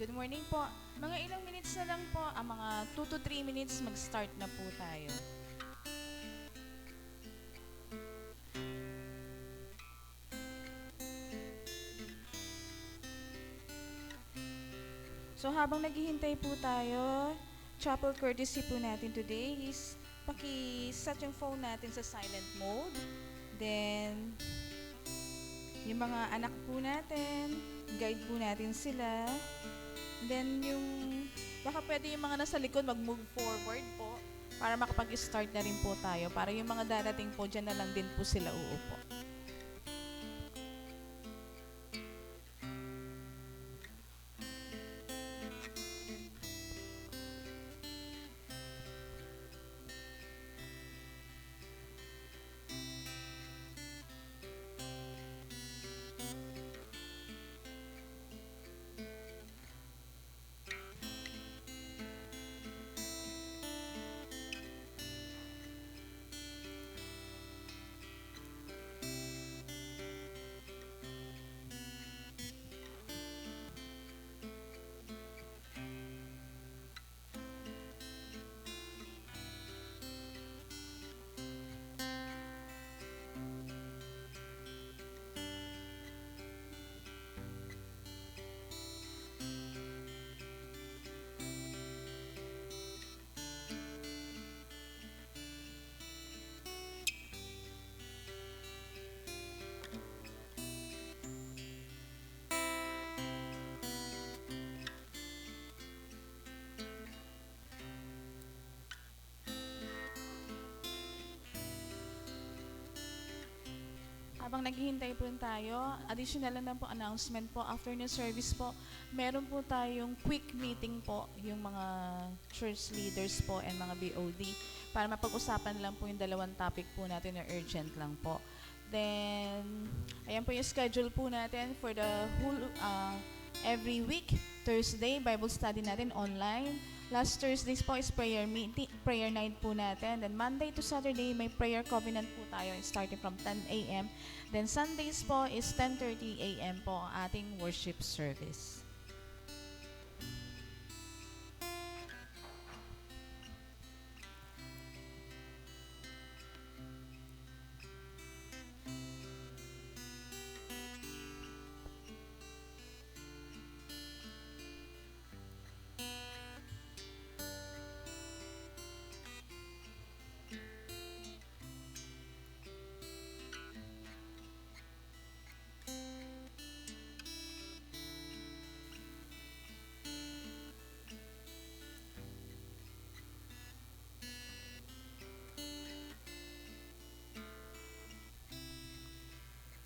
Good morning po. Mga ilang minutes na lang po, mga 2 to 3 minutes mag-start na po tayo. So habang naghihintay po tayo, chapel courtesy po natin today is paki-set yung phone natin sa silent mode. Then, yung mga anak po natin, guide po natin sila. Then baka pwede yung mga nasa likod mag-move forward po para makapag-start na rin po tayo. Para yung mga darating po, dyan na lang din po sila uupo. Habang naghihintay po tayo, additional lang po announcement po. After ng service po, meron po tayong quick meeting po, yung mga church leaders po and mga BOD, para mapag-usapan lang po yung dalawang topic po natin na urgent lang po. Then, ayan po yung schedule po natin for the whole, every week. Thursday, Bible study natin online. Last Thursdays po is prayer meeting, prayer night po natin. Then Monday to Saturday, may prayer covenant po tayo starting from 10 a.m. Then Sundays po is 10:30 a.m. po ang ating worship service.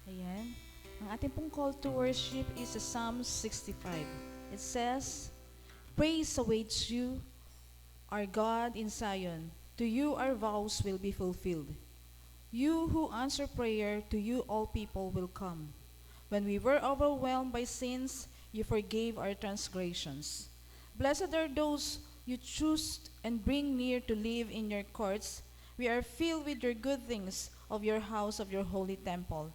Ayan. Ang ating pong call to worship is sa Psalm 65. It says, "Praise awaits you, our God in Zion. To you our vows will be fulfilled. You who answer prayer, to you all people will come. When we were overwhelmed by sins, you forgave our transgressions. Blessed are those you choose and bring near to live in your courts. We are filled with your good things of your house, of your holy temple.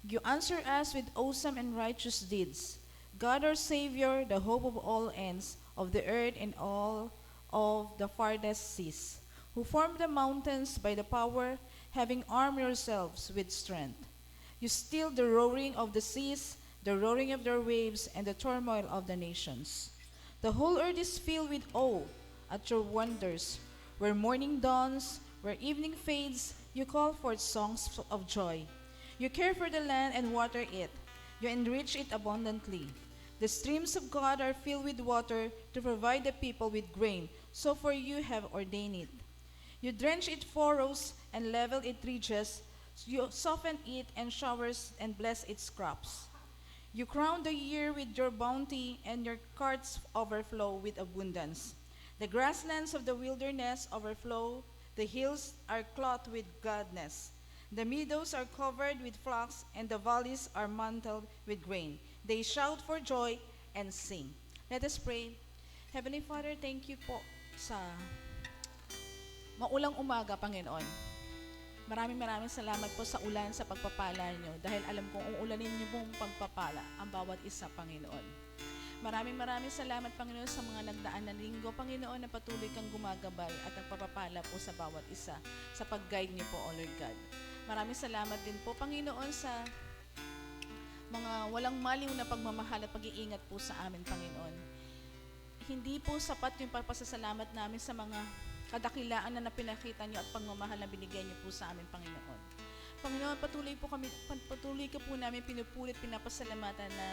You answer us with awesome and righteous deeds. God our Savior, the hope of all ends of the earth and all of the farthest seas, who formed the mountains by the power, having armed yourselves with strength. You still the roaring of the seas, the roaring of their waves, and the turmoil of the nations. The whole earth is filled with awe at your wonders. Where morning dawns, where evening fades, you call forth songs of joy. You care for the land and water it. You enrich it abundantly. The streams of God are filled with water to provide the people with grain. So for you have ordained it. You drench its furrows and level its ridges. You soften it and showers and bless its crops. You crown the year with your bounty, and your carts overflow with abundance. The grasslands of the wilderness overflow. The hills are clothed with gladness. The meadows are covered with flocks, and the valleys are mantled with grain. They shout for joy and sing." Let us pray. Heavenly Father, thank you po sa maulang umaga, Panginoon. Maraming salamat po sa ulan, sa pagpapala nyo, dahil alam kong uulanin nyo pong pagpapala ang bawat isa, Panginoon. Maraming salamat, Panginoon, sa mga nagdaan na linggo, Panginoon, na patuloy kang gumagabay at nagpapapala po sa bawat isa sa pag-guide niyo po, O Lord God. Maraming salamat din po, Panginoon, sa mga walang maliw na pagmamahal at pag-iingat po sa amin, Panginoon. Hindi po sapat yung pagpasasalamat namin sa mga kadakilaan na pinakita niyo at pagmamahal na binigay niyo po sa amin, Panginoon. Panginoon, patuloy ka po namin pinupulit, pinapasalamatan na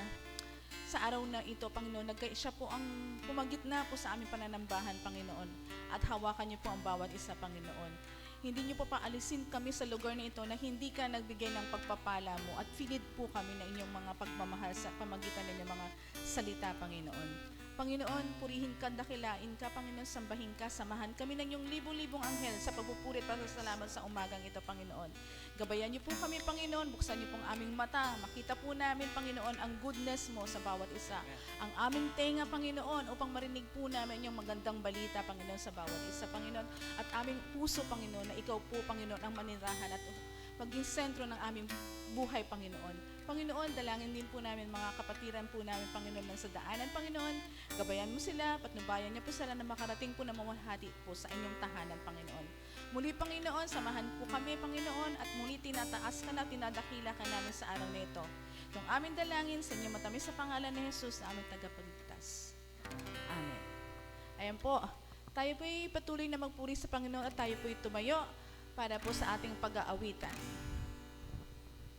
sa araw na ito, Panginoon, siya po ang pumagitna po sa aming pananambahan, Panginoon, at hawakan niyo po ang bawat isa, Panginoon. Hindi niyo po paalisin kami sa lugar na ito na hindi ka nagbigay ng pagpapala mo at finid po kami na inyong mga pagmamahal sa pamagitan ng inyong mga salita, Panginoon. Panginoon, purihin ka, dakilain ka, Panginoon, sambahin ka, samahan kami ng iyong libo-libong anghel sa pagpupurit para sa salamat sa umagang ito, Panginoon. Gabayan niyo po kami, Panginoon, buksan niyo pong aming mata, makita po namin, Panginoon, ang goodness mo sa bawat isa. Ang aming tenga, Panginoon, upang marinig po namin yung magandang balita, Panginoon, sa bawat isa, Panginoon, at aming puso, Panginoon, na ikaw po, Panginoon, ang manirahan at maging sentro ng aming buhay, Panginoon. Panginoon, dalangin din po namin mga kapatiran po namin, Panginoon, lang sa daanan, Panginoon. Gabayan mo sila, patnubayan niya po sila na makarating po na mawalhati po sa inyong tahanan, Panginoon. Muli, Panginoon, samahan po kami, Panginoon, at muli tinataas ka na, tinadakila ka namin sa araw na ito. Itong aming dalangin sa inyong matamis sa pangalan ni Jesus na aming tagapagligtas. Amen. Ayan po, tayo po'y patuloy na magpuri sa Panginoon at tayo po'y tumayo para po sa ating pag-aawitan.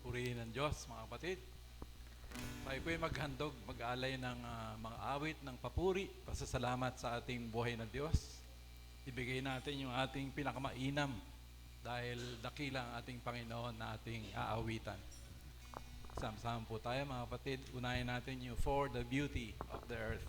Purihin ng Diyos, mga kapatid. Tayo po'y maghandog, mag-alay ng mga awit ng papuri, pasasalamat sa ating buhay na Diyos. Ibigay natin yung ating pinakamainam dahil dakila ang ating Panginoon na ating aawitan. Sama-sama po tayo, mga kapatid. Unahin natin yung For the Beauty of the Earth.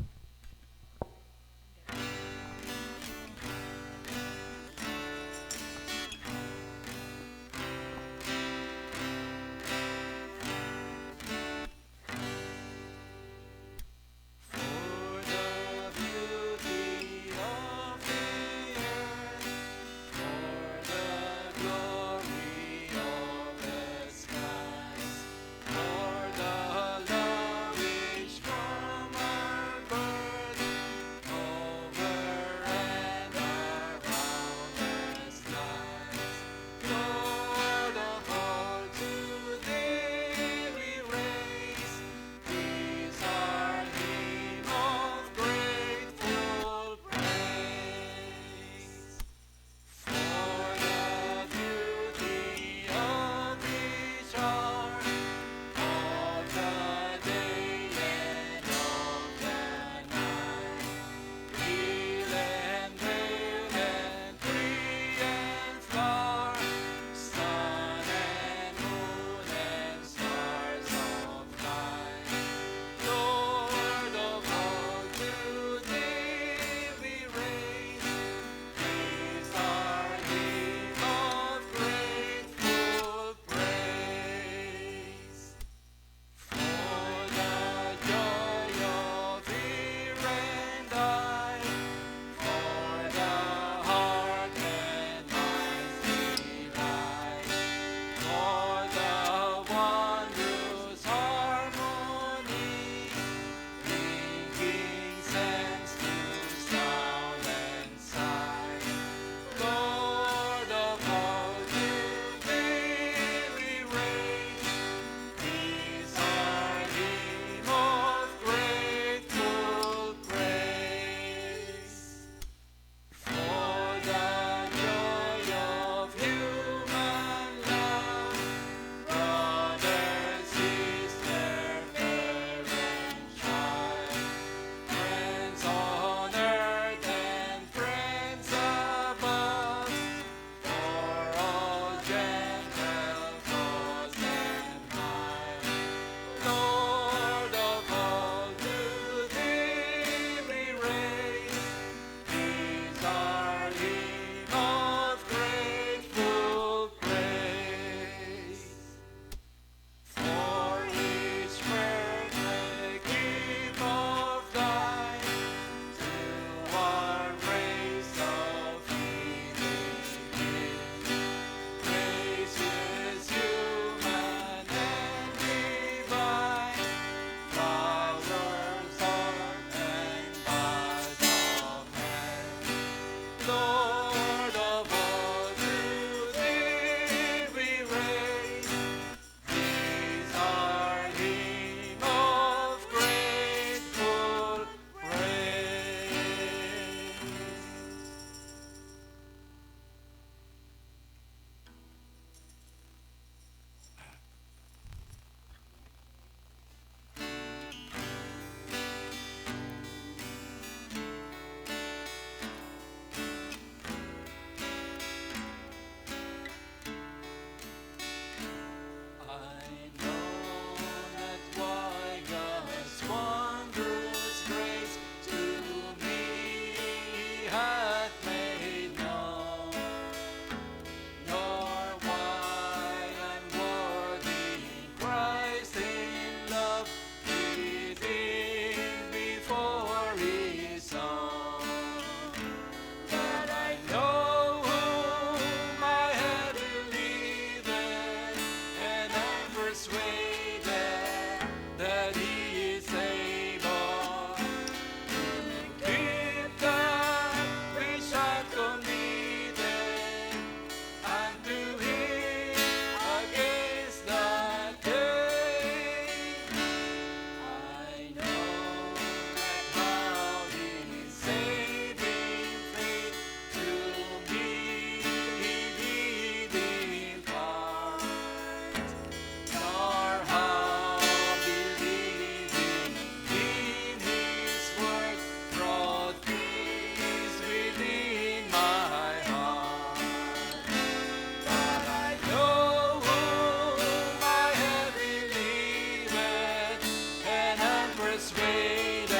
persuaded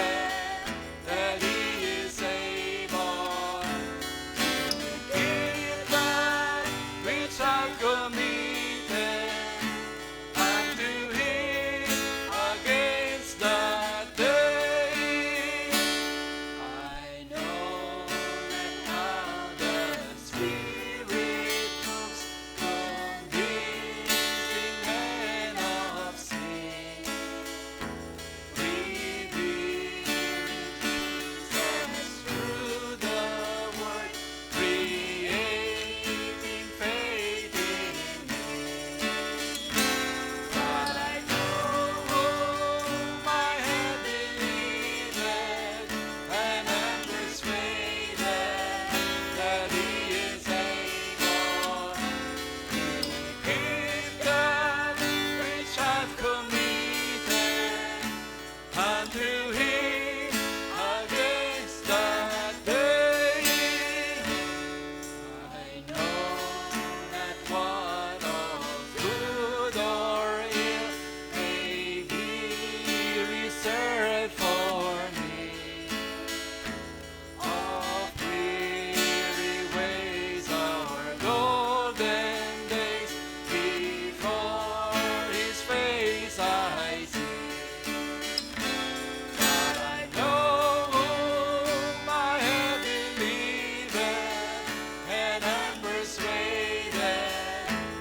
that He is able to keep that which I've committed unto Him against that day. I know that how the Spirit moves, convincing men of sin, revealing Jesus through the Word, creating faith in Him. But I know whom I have believed, and am persuaded that He is able to keep that which I've committed unto Him against that day. I know that what of good or ill may be reserved for me, of weary ways or golden days, before His face I see. But I know whom I have believed, and am persuaded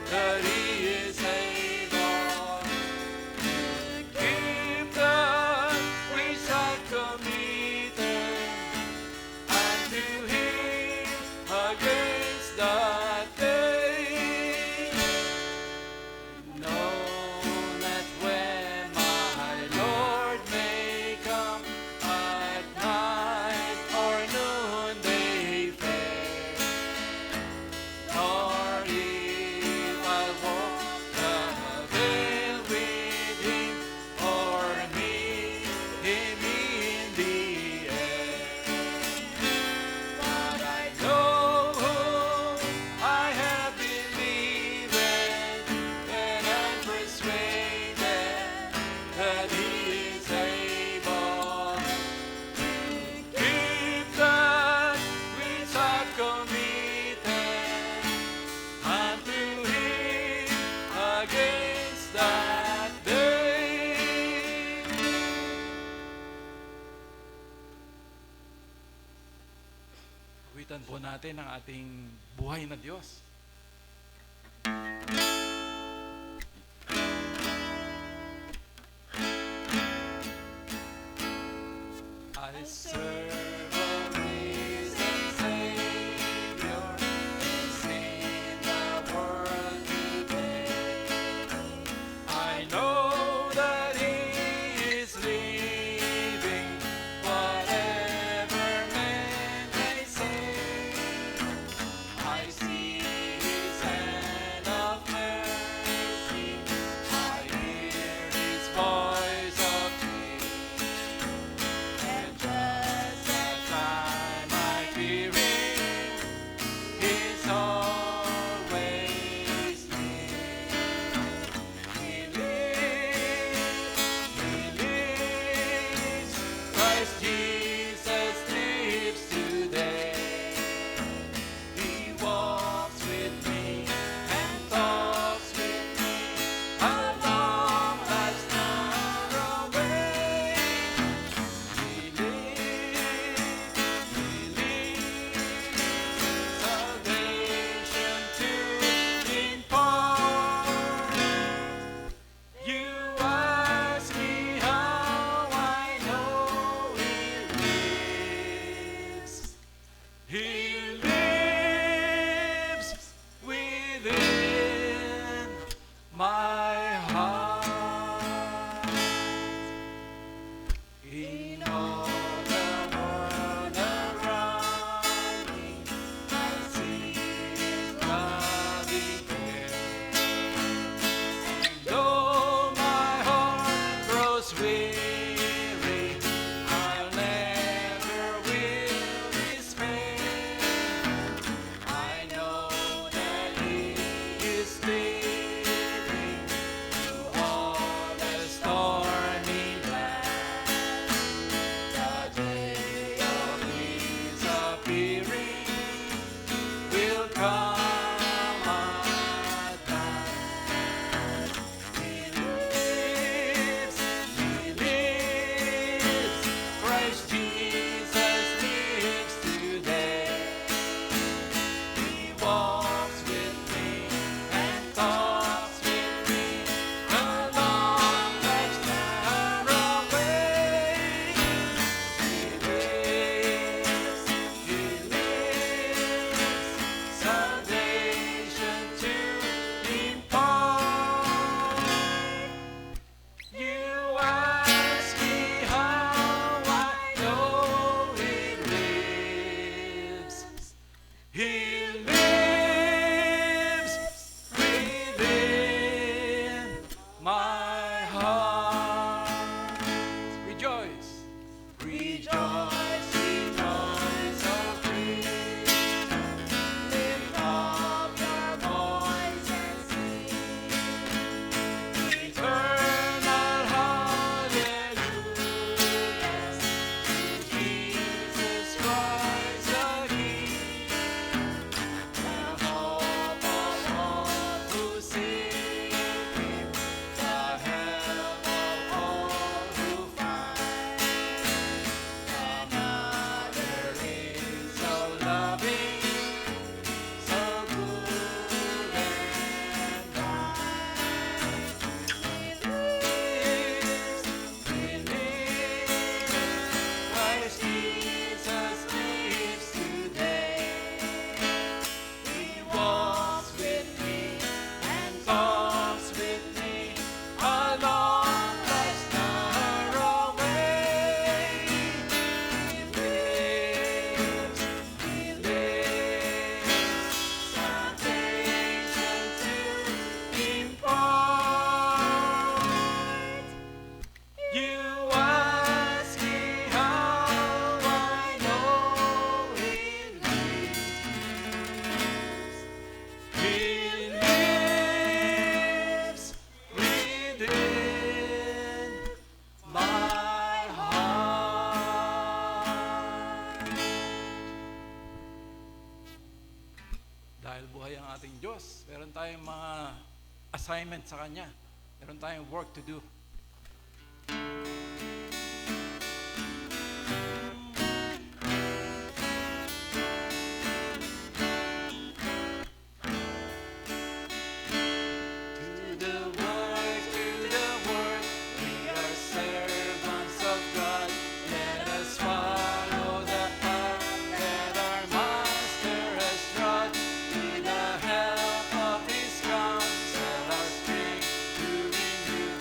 that He is able to keep that which I've committed unto Him against that day. Know that when my Lord may come at night or noonday fair, nor if I walk the vale with Him or meet Him in the air. But I know whom I have believed, and am persuaded that He is able to keep that which I've committed unto Him against that day. Awitan po natin ang ating buhay na Diyos. I serve a risen Savior, He's in the world today. I know that He is living, whatever men may say. I see His hand of mercy, I hear His voice of peace. And just at time I fear Him, He's always near. He lives, Christ Jesus lives today. He walks with me and talks with me along life's narrow way. He lives, salvation to impart. You ask me how I know He lives. He lives within my heart. In all the world around me, I see His loving care. And though my heart grows weary, I'll never will despair. I know that He is leading through all the stormy land. Rejoice, rejoice, oh Christian. Lift up your voice and sing. Eternal hallelujahs to Jesus Christ the King. The hope of all who seek Him, the help of all who find. Another is so loving, so good and bright. He lives, Christ Jesus lives today. He walks with me and talks with me along life's narrow way. He lives, salvation to impart. You ask me how I know He lives. He lives within my heart. Dahil buhay ang ating Diyos, meron tayong mga assignment sa Kanya. Meron tayong work to do. To the work, we are servants of God. Let us follow the path that our Master has trod. With the help of His counsel, our strength to renew.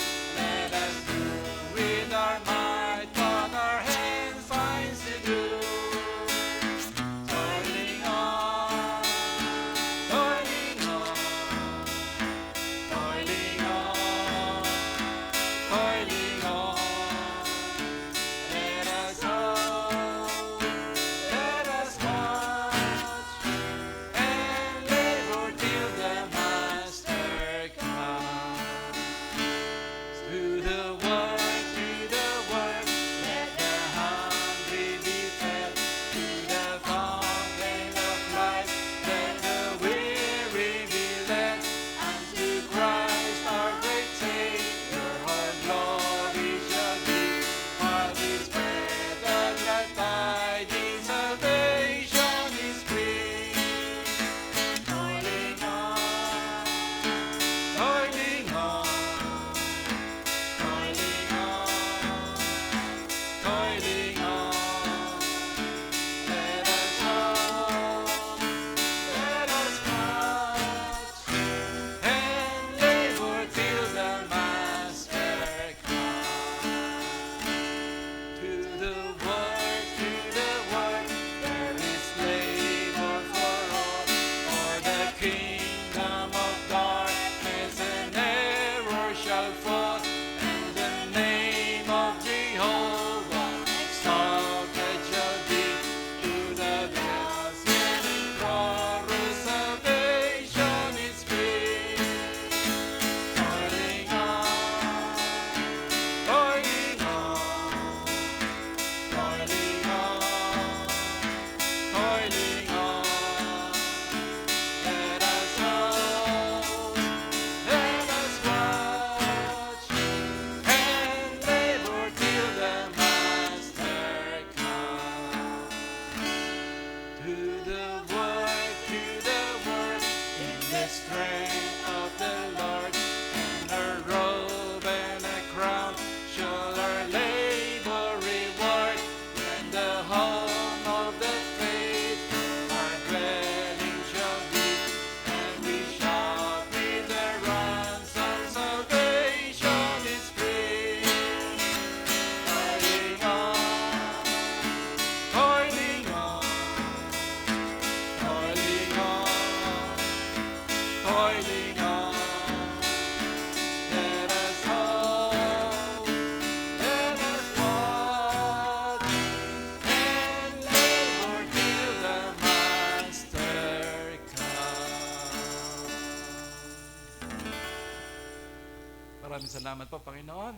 Salamat po, Panginoon.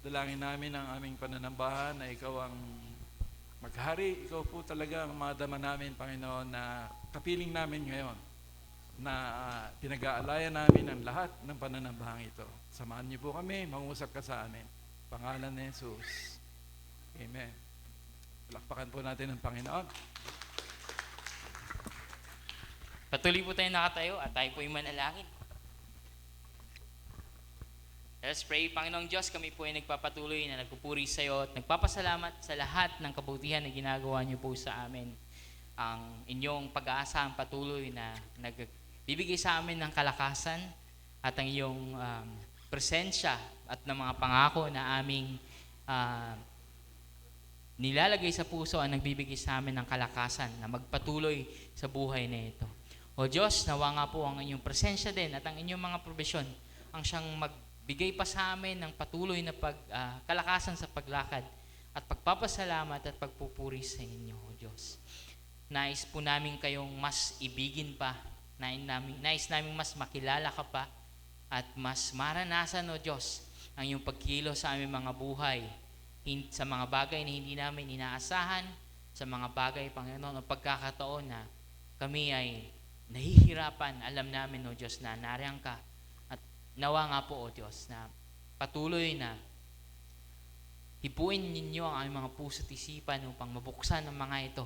Dalangin namin ang aming pananambahan na ikaw ang maghari. Ikaw po talaga ang madama namin, Panginoon, na kapiling namin ngayon na pinag-aalayan namin ang lahat ng pananambahang ito. Samahan niyo po kami, mangusap ka sa amin. Pangalan ni Jesus. Amen. Palakpakan po natin ang Panginoon. Patuloy po tayo nakatayo at tayo po ay manalangin. Let us pray. Panginoong Diyos, kami po ay nagpapatuloy na nagpupuri sa iyo at nagpapasalamat sa lahat ng kabutihan na ginagawa niyo po sa amin. Ang inyong pag-aasa ang patuloy na nagbibigay sa amin ng kalakasan at ang iyong presensya at ng mga pangako na aming nilalagay sa puso ang nagbibigay sa amin ng kalakasan na magpatuloy sa buhay na ito. O Diyos, nawa nga po ang inyong presensya din at ang inyong mga probisyon ang siyang magbigay pa sa amin ng patuloy na kalakasan sa paglakad at pagpapasalamat at pagpupuri sa inyo, O Diyos. Nais po namin kayong mas ibigin pa, nais namin mas makilala ka pa at mas maranasan, O Diyos, ang iyong pagkilo sa aming mga buhay, sa mga bagay na hindi namin inaasahan, sa mga bagay, Panginoon, o pagkakataon na kami ay nahihirapan. Alam namin, O Diyos, na nariyan ka. At nawa nga po, O Diyos, na patuloy na hipuin ninyo ang aming mga puso at isipan upang mabuksan ang mga ito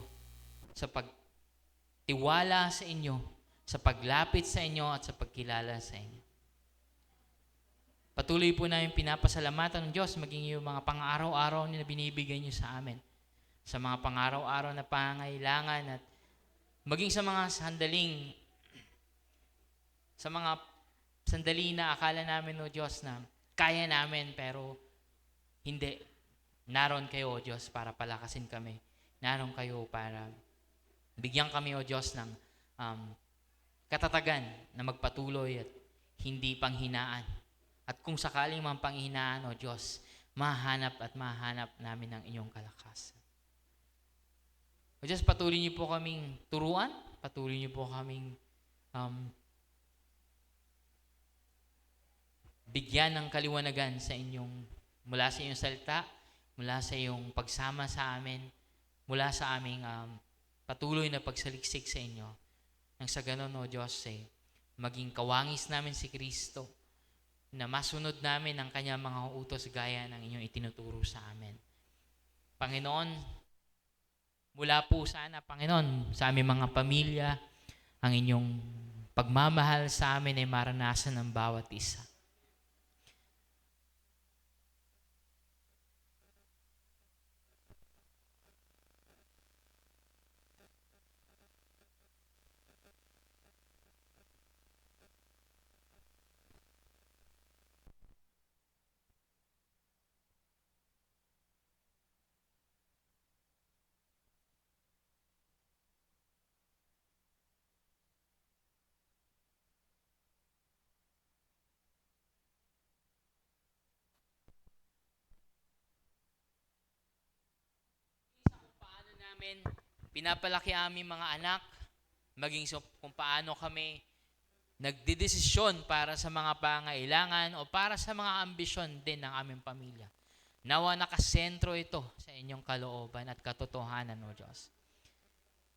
sa pagtiwala sa inyo, sa paglapit sa inyo at sa pagkilala sa inyo. Patuloy po namin pinapasalamatan ng Diyos maging yung mga pang-araw-araw na binibigay niyo sa amin. Sa mga pang-araw-araw na pangailangan at maging sa mga sandali na akala namin, O Diyos, na kaya namin pero hindi. Naroon kayo, O Diyos, para palakasin kami. Naroon kayo para bigyan kami, O Diyos, ng katatagan na magpatuloy at hindi panghinaan. At kung sakaling mang panghinaan, O Diyos, mahanap namin ang inyong kalakasan. O Diyos, patuloy niyo po kaming turuan, patuloy niyo po kaming bigyan ng kaliwanagan sa inyong, mula sa inyong salita, mula sa iyong pagsama sa amin, mula sa aming patuloy na pagsaliksik sa inyo. Nang sa ganon, O Diyos, maging kawangis namin si Kristo, na masunod namin ang kanyang mga utos gaya ng inyong itinuturo sa amin. Panginoon, mula po sana, Panginoon, sa aming mga pamilya, ang inyong pagmamahal sa amin ay maranasan ng bawat isa. Paano namin pinapalaki aming mga anak, maging kung paano kami nagdedesisyon para sa mga pangailangan o para sa mga ambisyon din ng aming pamilya. Nawa nakasentro ito sa inyong kalooban at katotohanan, O Diyos.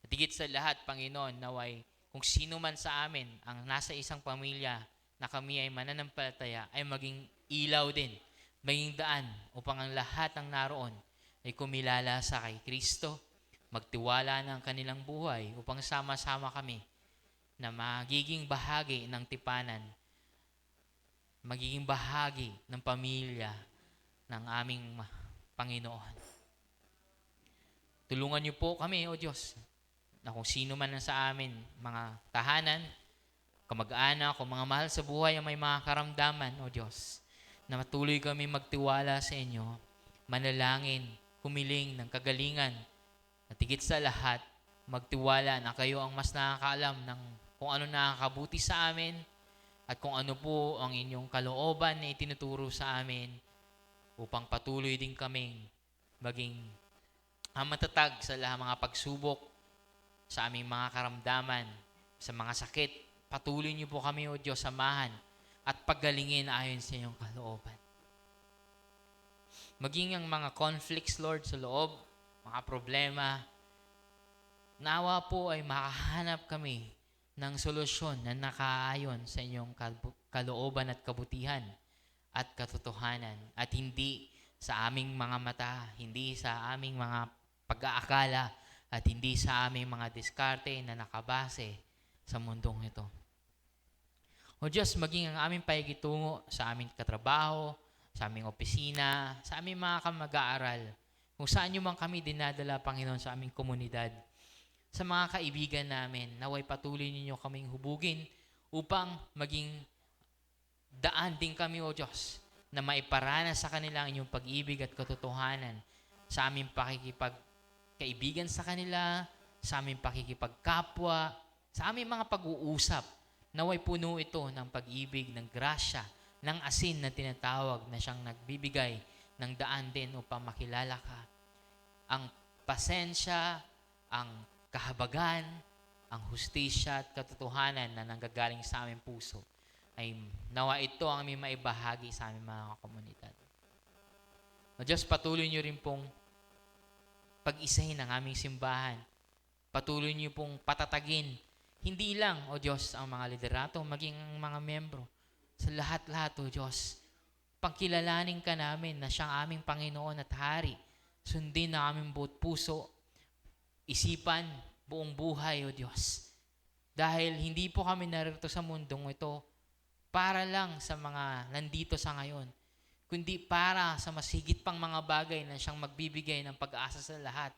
At higit sa lahat, Panginoon, naway kung sino man sa amin ang nasa isang pamilya na kami ay mananampalataya ay maging ilaw din, maging daan upang ang lahat ng naroon ay kumilala sa kay Kristo, magtiwala ng kanilang buhay upang sama-sama kami na magiging bahagi ng tipanan, magiging bahagi ng pamilya ng aming Panginoon. Tulungan niyo po kami, O Diyos, na kung sino man sa amin, mga tahanan, kamag-anak o mga mahal sa buhay ang may mga karamdaman, O Diyos, na matuloy kami magtiwala sa inyo, manalangin, humiling ng kagalingan, at higit sa lahat, magtiwala na kayo ang mas nakakaalam ng kung ano nakakabuti sa amin at kung ano po ang inyong kalooban na itinuturo sa amin upang patuloy din kaming maging matatag sa lahat mga pagsubok, sa aming mga karamdaman, sa mga sakit. Patuloy niyo po kami, O Diyos, samahan at paggalingin ayon sa inyong kalooban. maging ang mga conflicts, Lord, sa loob, mga problema, nawa po ay makahanap kami ng solusyon na nakaayon sa inyong kalooban at kabutihan at katotohanan at hindi sa aming mga mata, hindi sa aming mga pag-aakala at hindi sa aming mga diskarte na nakabase sa mundong ito. O Diyos, maging ang aming pakikitungo sa aming katrabaho, sa aming opisina, sa aming mga kamag-aaral, kung saan nyo man kami dinadala, Panginoon, sa aming komunidad, sa mga kaibigan namin, naway patuloy ninyo kaming hubugin upang maging daan din kami, O Diyos, na maiparana sa kanila ang inyong pag-ibig at katotohanan sa aming pakikipagkaibigan sa kanila, sa aming pakikipagkapwa, sa aming mga pag-uusap. Naway puno ito ng pag-ibig, ng grasya, ng asin na tinatawag na siyang nagbibigay ng daan din upang makilala ka. Ang pasensya, ang kahabagan, ang hustisya at katotohanan na nanggagaling sa aming puso ay nawa ito ang aming maibahagi sa aming mga komunidad. O Diyos, patuloy niyo rin pong pag-isahin ang aming simbahan. Patuloy niyo pong patatagin, hindi lang, O Diyos, ang mga liderato, maging ang mga membro. Sa lahat-lahat, O Diyos, pagkilalanin ka namin na siyang aming Panginoon at Hari. Sundin na aming buot puso, isipan, buong buhay, O Diyos. Dahil hindi po kami narito sa mundong ito para lang sa mga nandito sa ngayon, kundi para sa masigit pang mga bagay na siyang magbibigay ng pag-asa sa lahat.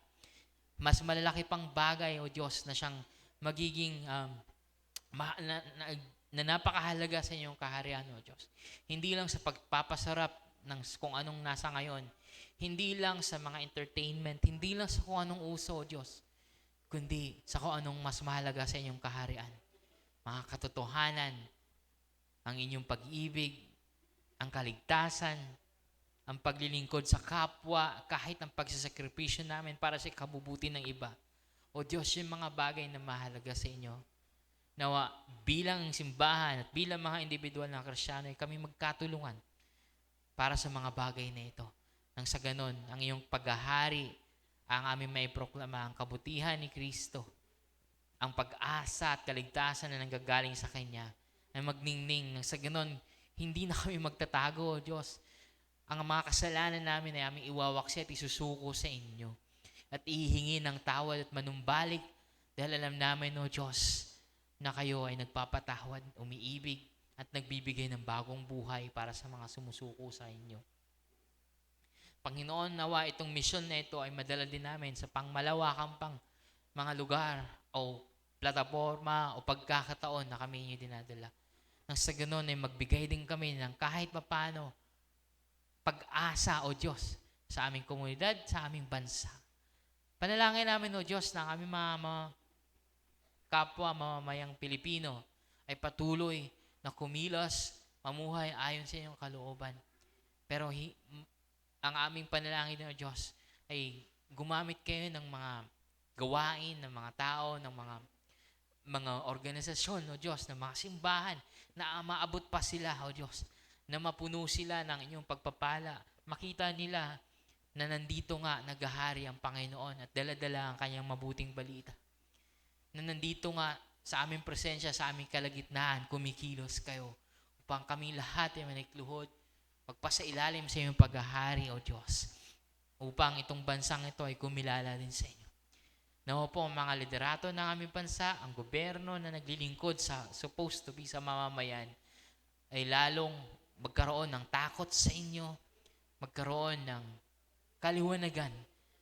Mas malalaki pang bagay, O Diyos, na siyang magiging na napakahalaga sa inyong kaharian, O Diyos. Hindi lang sa pagpapasarap ng kung anong nasa ngayon, hindi lang sa mga entertainment, hindi lang sa kung anong uso, O Diyos, kundi sa kung anong mas mahalaga sa inyong kaharian. Mga katotohanan, ang inyong pag-ibig, ang kaligtasan, ang paglilingkod sa kapwa, kahit ang pagsasakripisyo namin para sa kabubuti ng iba. O Diyos, yung mga bagay na mahalaga sa inyo. Nawa, bilang simbahan at bilang mga individual na Kristiyano, ay kami magkatulungan para sa mga bagay na ito. Nang sa ganon, ang iyong paghahari, ang aming may proklama, ang kabutihan ni Kristo, ang pag-asa at kaligtasan na nanggagaling sa Kanya, na magningning. Nang sa ganon, hindi na kami magtatago, O Diyos. Ang mga kasalanan namin ay aming iwawakse at isusuko sa inyo. At ihihingi ng tawad at manumbalik dahil alam namin, O Diyos, na kayo ay nagpapatawad, umiibig, at nagbibigay ng bagong buhay para sa mga sumusuko sa inyo. Panginoon, nawa itong misyon na ito ay madala din namin sa pangmalawakang pang mga lugar o plataforma o pagkakataon na kami inyo dinadala. Nang sa ganoon ay magbigay din kami ng kahit papano pag-asa, O Diyos, sa aming komunidad, sa aming bansa. Panalangin namin, O Diyos, na aming mga kapwa mamamayang Pilipino ay patuloy na kumilos, mamuhay ayon sa iyong kalooban. Pero ang aming panalangin, O Diyos, ay gumamit kayo ng mga gawain, ng mga tao, ng mga organisasyon, O Diyos, ng mga simbahan na maabot pa sila, O Diyos, na mapuno sila ng inyong pagpapala. Makita nila na nandito nga naghahari ang Panginoon at dala-dala ang kanyang mabuting balita. Na nandito nga sa aming presensya, sa aming kalagitnaan, kumikilos kayo upang kami lahat ay manikluhod, magpasailalim sa iyong paghahari, O Diyos, upang itong bansang ito ay kumilala din sa inyo. Nawa po ang mga liderato ng aming bansa, ang gobyerno na naglilingkod sa supposed to be sa mamamayan, ay lalong magkaroon ng takot sa inyo, magkaroon ng kaliwanagan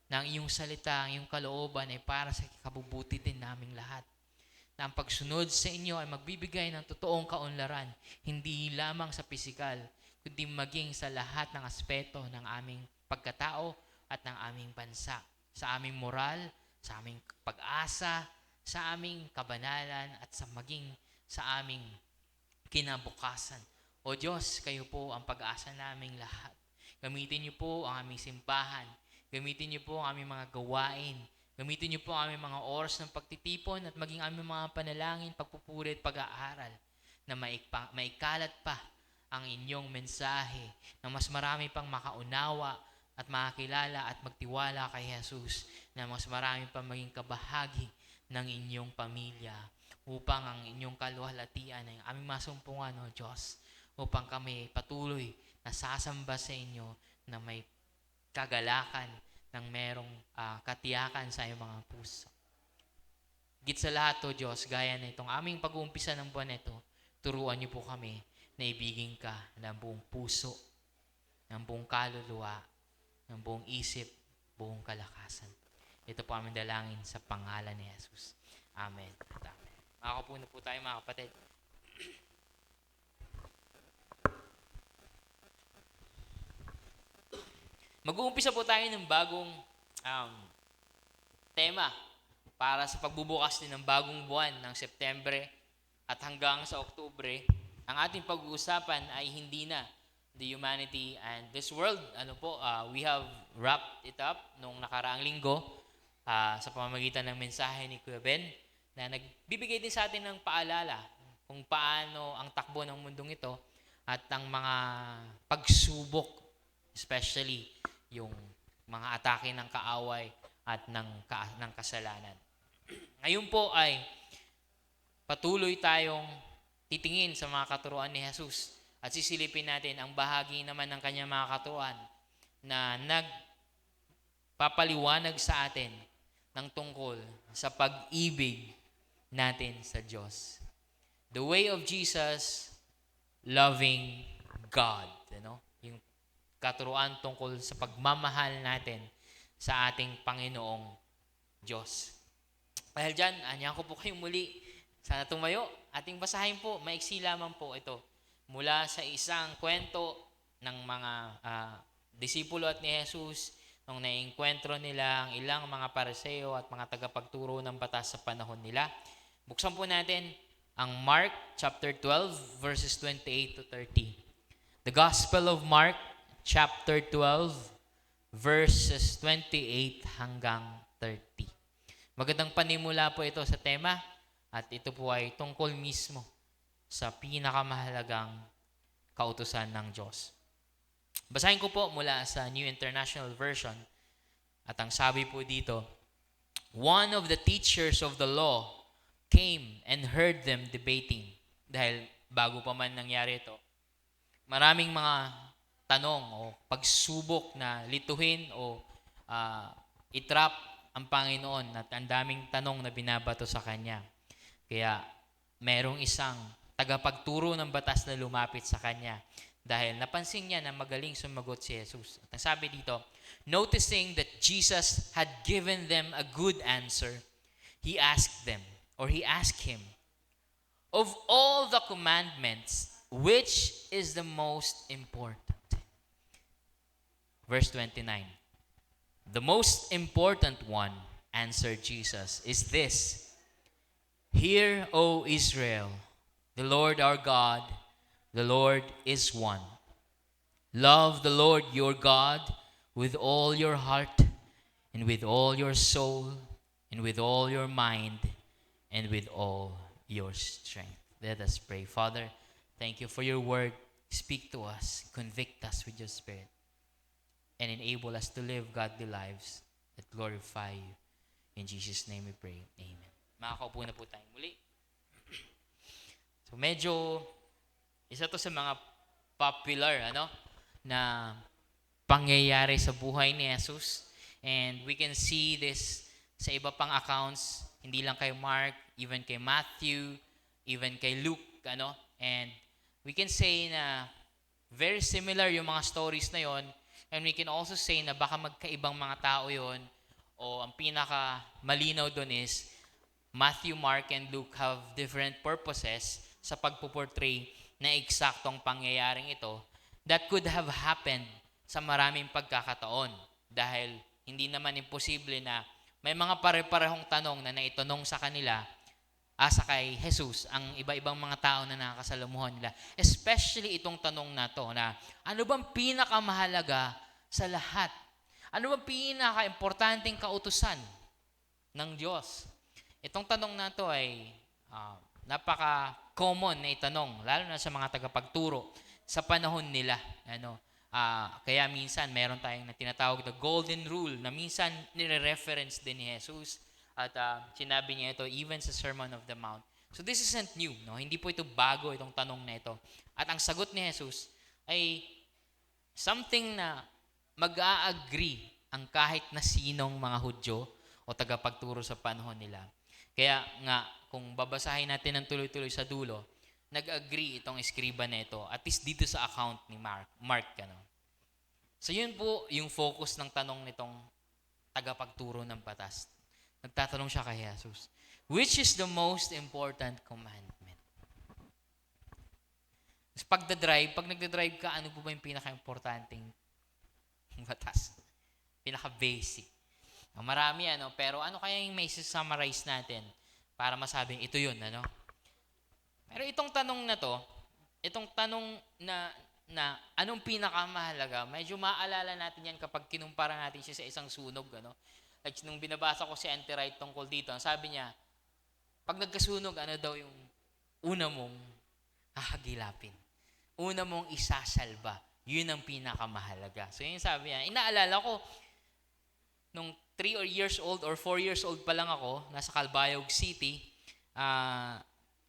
na ang iyong salita, ang iyong kalooban ay para sa kabubuti din naming lahat. Na ang pagsunod sa inyo ay magbibigay ng totoong kaunlaran, hindi lamang sa pisikal, kundi maging sa lahat ng aspeto ng aming pagkatao at ng aming bansa. Sa aming moral, sa aming pag-asa, sa aming kabanalan, at maging sa aming kinabukasan. O Diyos, kayo po ang pag-asa naming lahat. Gamitin niyo po ang aming simbahan. Gamitin niyo po ang aming mga gawain. Gamitin niyo po ang aming mga oras ng pagtitipon at maging aming mga panalangin, pagpupuri at pag-aaral na maikalat pa ang inyong mensahe na mas marami pang makaunawa at makakilala at magtiwala kay Jesus na mas marami pa maging kabahagi ng inyong pamilya upang ang inyong kaluwalhatian ay aming masumpungan, O Diyos, upang kami patuloy na sasamba sa inyo na may kagalakan ng merong katiyakan sa iyong mga puso. Git sa lahat, O Diyos, gaya na itong aming pag-uumpisa ng buwan ito, turuan niyo po kami na ibigin ka ng buong puso, ng buong kaluluwa, ng buong isip, buong kalakasan. Ito po aming dalangin sa pangalan ni Jesus. Amen. At amen. Makakapo na po tayo, mga kapatid. Mag-uumpisa po tayo ng bagong tema para sa pagbubukas din ng bagong buwan ng Setyembre at hanggang sa Oktubre. Ang ating pag-uusapan ay hindi na the humanity and this world. We have wrapped it up nung nakaraang linggo sa pamamagitan ng mensahe ni Kuya Ben na nagbibigay din sa atin ng paalala kung paano ang takbo ng mundong ito at ang mga pagsubok, especially yung mga atake ng kaaway at ng kasalanan. Ngayon po ay patuloy tayong titingin sa mga katuruan ni Jesus at sisilipin natin ang bahagi naman ng kanyang mga katuruan na nagpapaliwanag sa atin ng tungkol sa pag-ibig natin sa Diyos. The way of Jesus loving God. Yung katuruan tungkol sa pagmamahal natin sa ating Panginoong Diyos. Dahil dyan, anyan ko po kayong muli. Sana tumayo. Ating basahin po, maiksi lamang po ito. Mula sa isang kwento ng mga disipulo at ni Jesus nung naiengkwentro nila ang ilang mga pariseo at mga tagapagturo ng batas sa panahon nila. Buksan po natin ang Mark chapter 12 verses 28 to 30. The Gospel of Mark chapter 12 verses 28 hanggang 30. Magandang panimula po ito sa tema at ito po ay tungkol mismo sa pinakamahalagang kautusan ng Diyos. Basahin ko po mula sa New International Version at ang sabi po dito, one of the teachers of the law came and heard them debating. Dahil bago pa man nangyari ito, maraming mga tanong o pagsubok na lituhin o itrap ang Panginoon at ang daming tanong na binabato sa Kanya. Kaya merong isang tagapagturo ng batas na lumapit sa Kanya dahil napansin niya na magaling sumagot si Jesus. At ang sabi dito, noticing that Jesus had given them a good answer, he asked him, of all the commandments, which is the most important? Verse 29. The most important one, answered Jesus, is this. Hear, O Israel, the Lord our God, the Lord is one. Love the Lord your God with all your heart and with all your soul and with all your mind and with all your strength. Let us pray. Father, thank you for your word. Speak to us, convict us with your Spirit, and enable us to live godly lives that glorify you. In Jesus' name we pray. Amen. Makakaupo na po tayo muli. So medyo, isa to sa mga popular na pangyayari sa buhay ni Jesus. And we can see this sa iba pang accounts, hindi lang kay Mark, even kay Matthew, even kay Luke. And we can say na very similar yung mga stories na yon. And we can also say na baka magkaibang mga tao yon, o ang pinaka malinaw doon is Matthew, Mark, and Luke have different purposes sa pagpuportray na eksaktong pangyayaring ito that could have happened sa maraming pagkakataon. Dahil hindi naman imposible na may mga pare-parehong tanong na naitanong sa kanila sa kay Jesus ang iba-ibang mga tao na nakakasalamuhan nila. Especially itong tanong na to na ano bang pinakamahalaga sa lahat? Ano bang pinaka-importanteng kautusan ng Diyos? Itong tanong na to ay napaka-common na itanong, lalo na sa mga tagapagturo sa panahon nila. Kaya minsan meron tayong na tinatawag na golden rule na minsan nire-reference din ni Jesus. At sinabi niya ito even sa Sermon of the Mount. So this isn't new, no? Hindi po ito bago itong tanong na ito. At ang sagot ni Jesus ay something na mag-a-agree ang kahit na sinong mga Hudyo o tagapagturo sa panahon nila. Kaya nga, kung babasahin natin ng tuloy-tuloy sa dulo, nag-agree itong eskriba na ito, at least dito sa account ni Mark. So yun po yung focus ng tanong nitong tagapagturo ng batas. Nagtatanong siya kay Jesus, which is the most important commandment? Pag nagda-drive ka, ano po ba yung pinaka-importanting batas? Pinaka-basic. Marami pero ano kaya yung may summarize natin para masabing ito yun, Pero itong tanong na to, itong tanong na anong pinakamahalaga, medyo maaalala natin yan kapag kinumpara natin siya sa isang sunog, Like nung binabasa ko si Auntie Wright tungkol dito, sabi niya, pag nagkasunog, ano daw yung una mong hahagilapin? Una mong isasalba. Yun ang pinakamahalaga. So yun sabi niya, inaalala ko, nung 3 years old or 4 years old pa lang ako, nasa Calbayog City,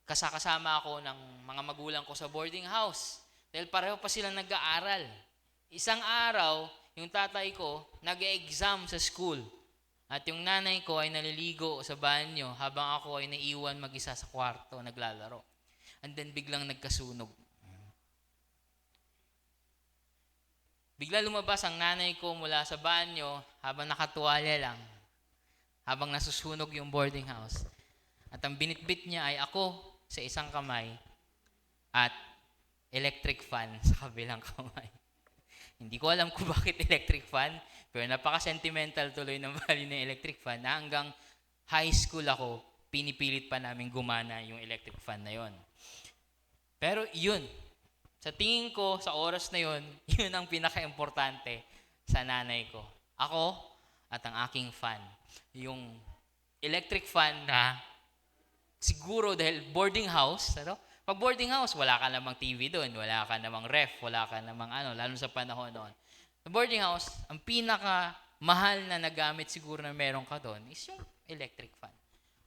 kasama ako ng mga magulang ko sa boarding house. Dahil pareho pa silang nag-aaral. Isang araw, yung tatay ko, nag-exam sa school. At yung nanay ko ay naliligo sa banyo habang ako ay naiwan mag-isa sa kwarto, naglalaro. And then biglang nagkasunog. Bigla lumabas ang nanay ko mula sa banyo habang nakatuwalya lang, habang nasusunog yung boarding house. At ang binitbit niya ay ako sa isang kamay at electric fan sa kabilang kamay. Hindi ko alam kung bakit electric fan, pero napaka-sentimental tuloy ng value ng electric fan na hanggang high school ako, pinipilit pa namin gumana yung electric fan na yon. Pero yun, sa tingin ko, sa oras na yun, yun ang pinaka-importante sa nanay ko. Ako at ang aking fan. Yung electric fan na siguro dahil boarding house, Pag boarding house, wala ka namang TV doon, wala ka namang ref, wala ka namang lalo sa panahon noon. Sa boarding house, ang pinaka-mahal na nagamit siguro na meron ka doon is yung electric fan.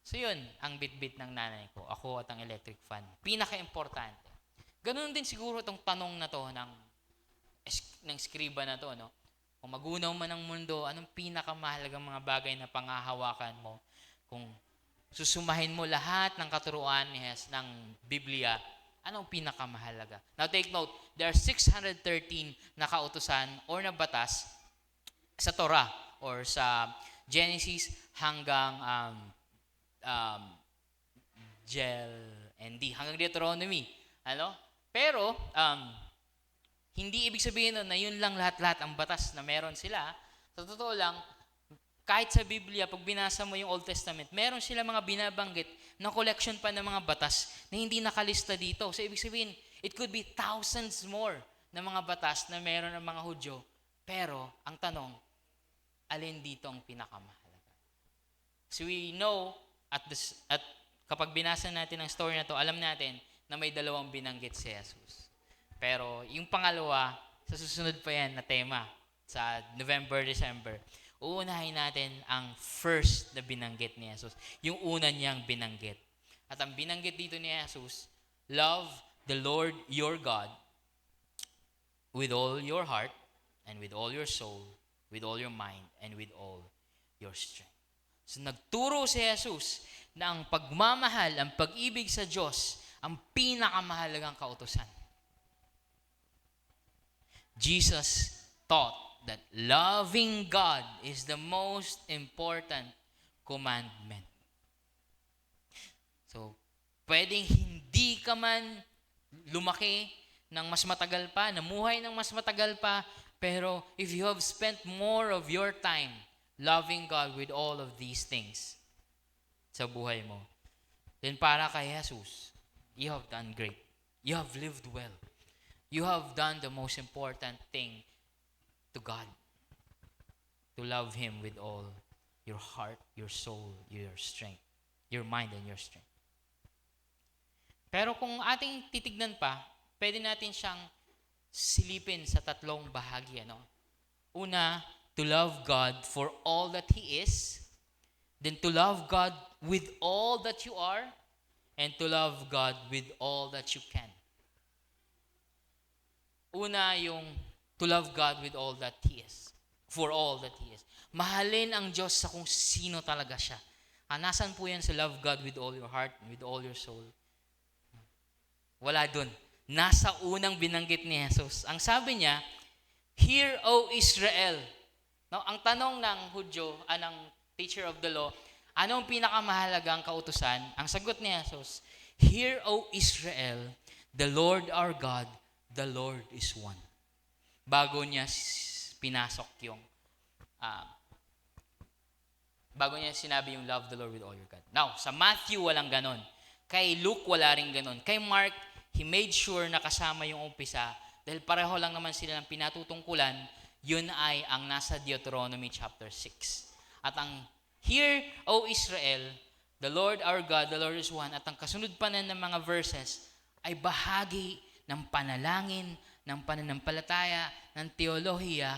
So yun, ang bit-bit ng nanay ko, ako at ang electric fan. Pinaka-importante. Ganun din siguro itong tanong na to ng skriba na to, Kung magunaw man ang mundo, anong pinakamahalagang mga bagay na pangahawakan mo? Kung susumahin mo lahat ng katuruan ng Biblia, anong pinakamahalaga? Now take note, there are 613 na kautusan or na batas sa Torah or sa Genesis hanggang hanggang Deuteronomy. Pero, hindi ibig sabihin na yun lang lahat-lahat ang batas na meron sila. Sa totoo lang, kahit sa Biblia, pag binasa mo yung Old Testament, meron sila mga binabanggit na collection pa ng mga batas na hindi nakalista dito. So, ibig sabihin, it could be thousands more na mga batas na meron ng mga Hudyo. Pero, ang tanong, alin dito ang pinakamahalaga? So, we know, at kapag binasa natin ang story na to, alam natin na may dalawang binanggit si Jesus. Pero yung pangalawa, sa susunod pa yan na tema, sa November, December, uunahin natin ang first na binanggit ni Jesus. Yung una niyang binanggit. At ang binanggit dito ni Jesus, love the Lord your God with all your heart and with all your soul, with all your mind, and with all your strength. So nagturo si Jesus na ang pagmamahal, ang pag-ibig sa Diyos, ang pinakamahalagang kautusan. Jesus taught that loving God is the most important commandment. So, pwedeng hindi ka man lumaki ng mas matagal pa, namuhay ng mas matagal pa, pero if you have spent more of your time loving God with all of these things sa buhay mo, then para kay Jesus, you have done great. You have lived well. You have done the most important thing to God. To love Him with all your heart, your soul, your strength, your mind, and your strength. Pero kung ating titignan pa, pwede natin siyang silipin sa tatlong bahagi. Una, to love God for all that He is. Then to love God with all that you are. And to love God with all that you can. Una, yung to love God with all that He is. For all that He is. Mahalin ang Diyos sa kung sino talaga siya. Nasaan po yan sa love God with all your heart and with all your soul? Wala dun. Nasa unang binanggit ni Jesus. Ang sabi niya, Hear, O Israel. Ang tanong ng Hudyo, ng teacher of the law, anong pinakamahalagang kautusan? Ang sagot ni Jesus, Hear, O Israel, the Lord our God, the Lord is one. Bago niya pinasok yung, bago niya sinabi yung love the Lord with all your God. Now, sa Matthew walang ganon. Kay Luke wala rin ganon. Kay Mark, he made sure na kasama yung umpisa dahil pareho lang naman sila ng pinatutungkulan, yun ay ang nasa Deuteronomy chapter 6. At ang Hear, O Israel, the Lord our God, the Lord is one. At ang kasunod pa na ng mga verses ay bahagi ng panalangin, ng pananampalataya, ng teolohiya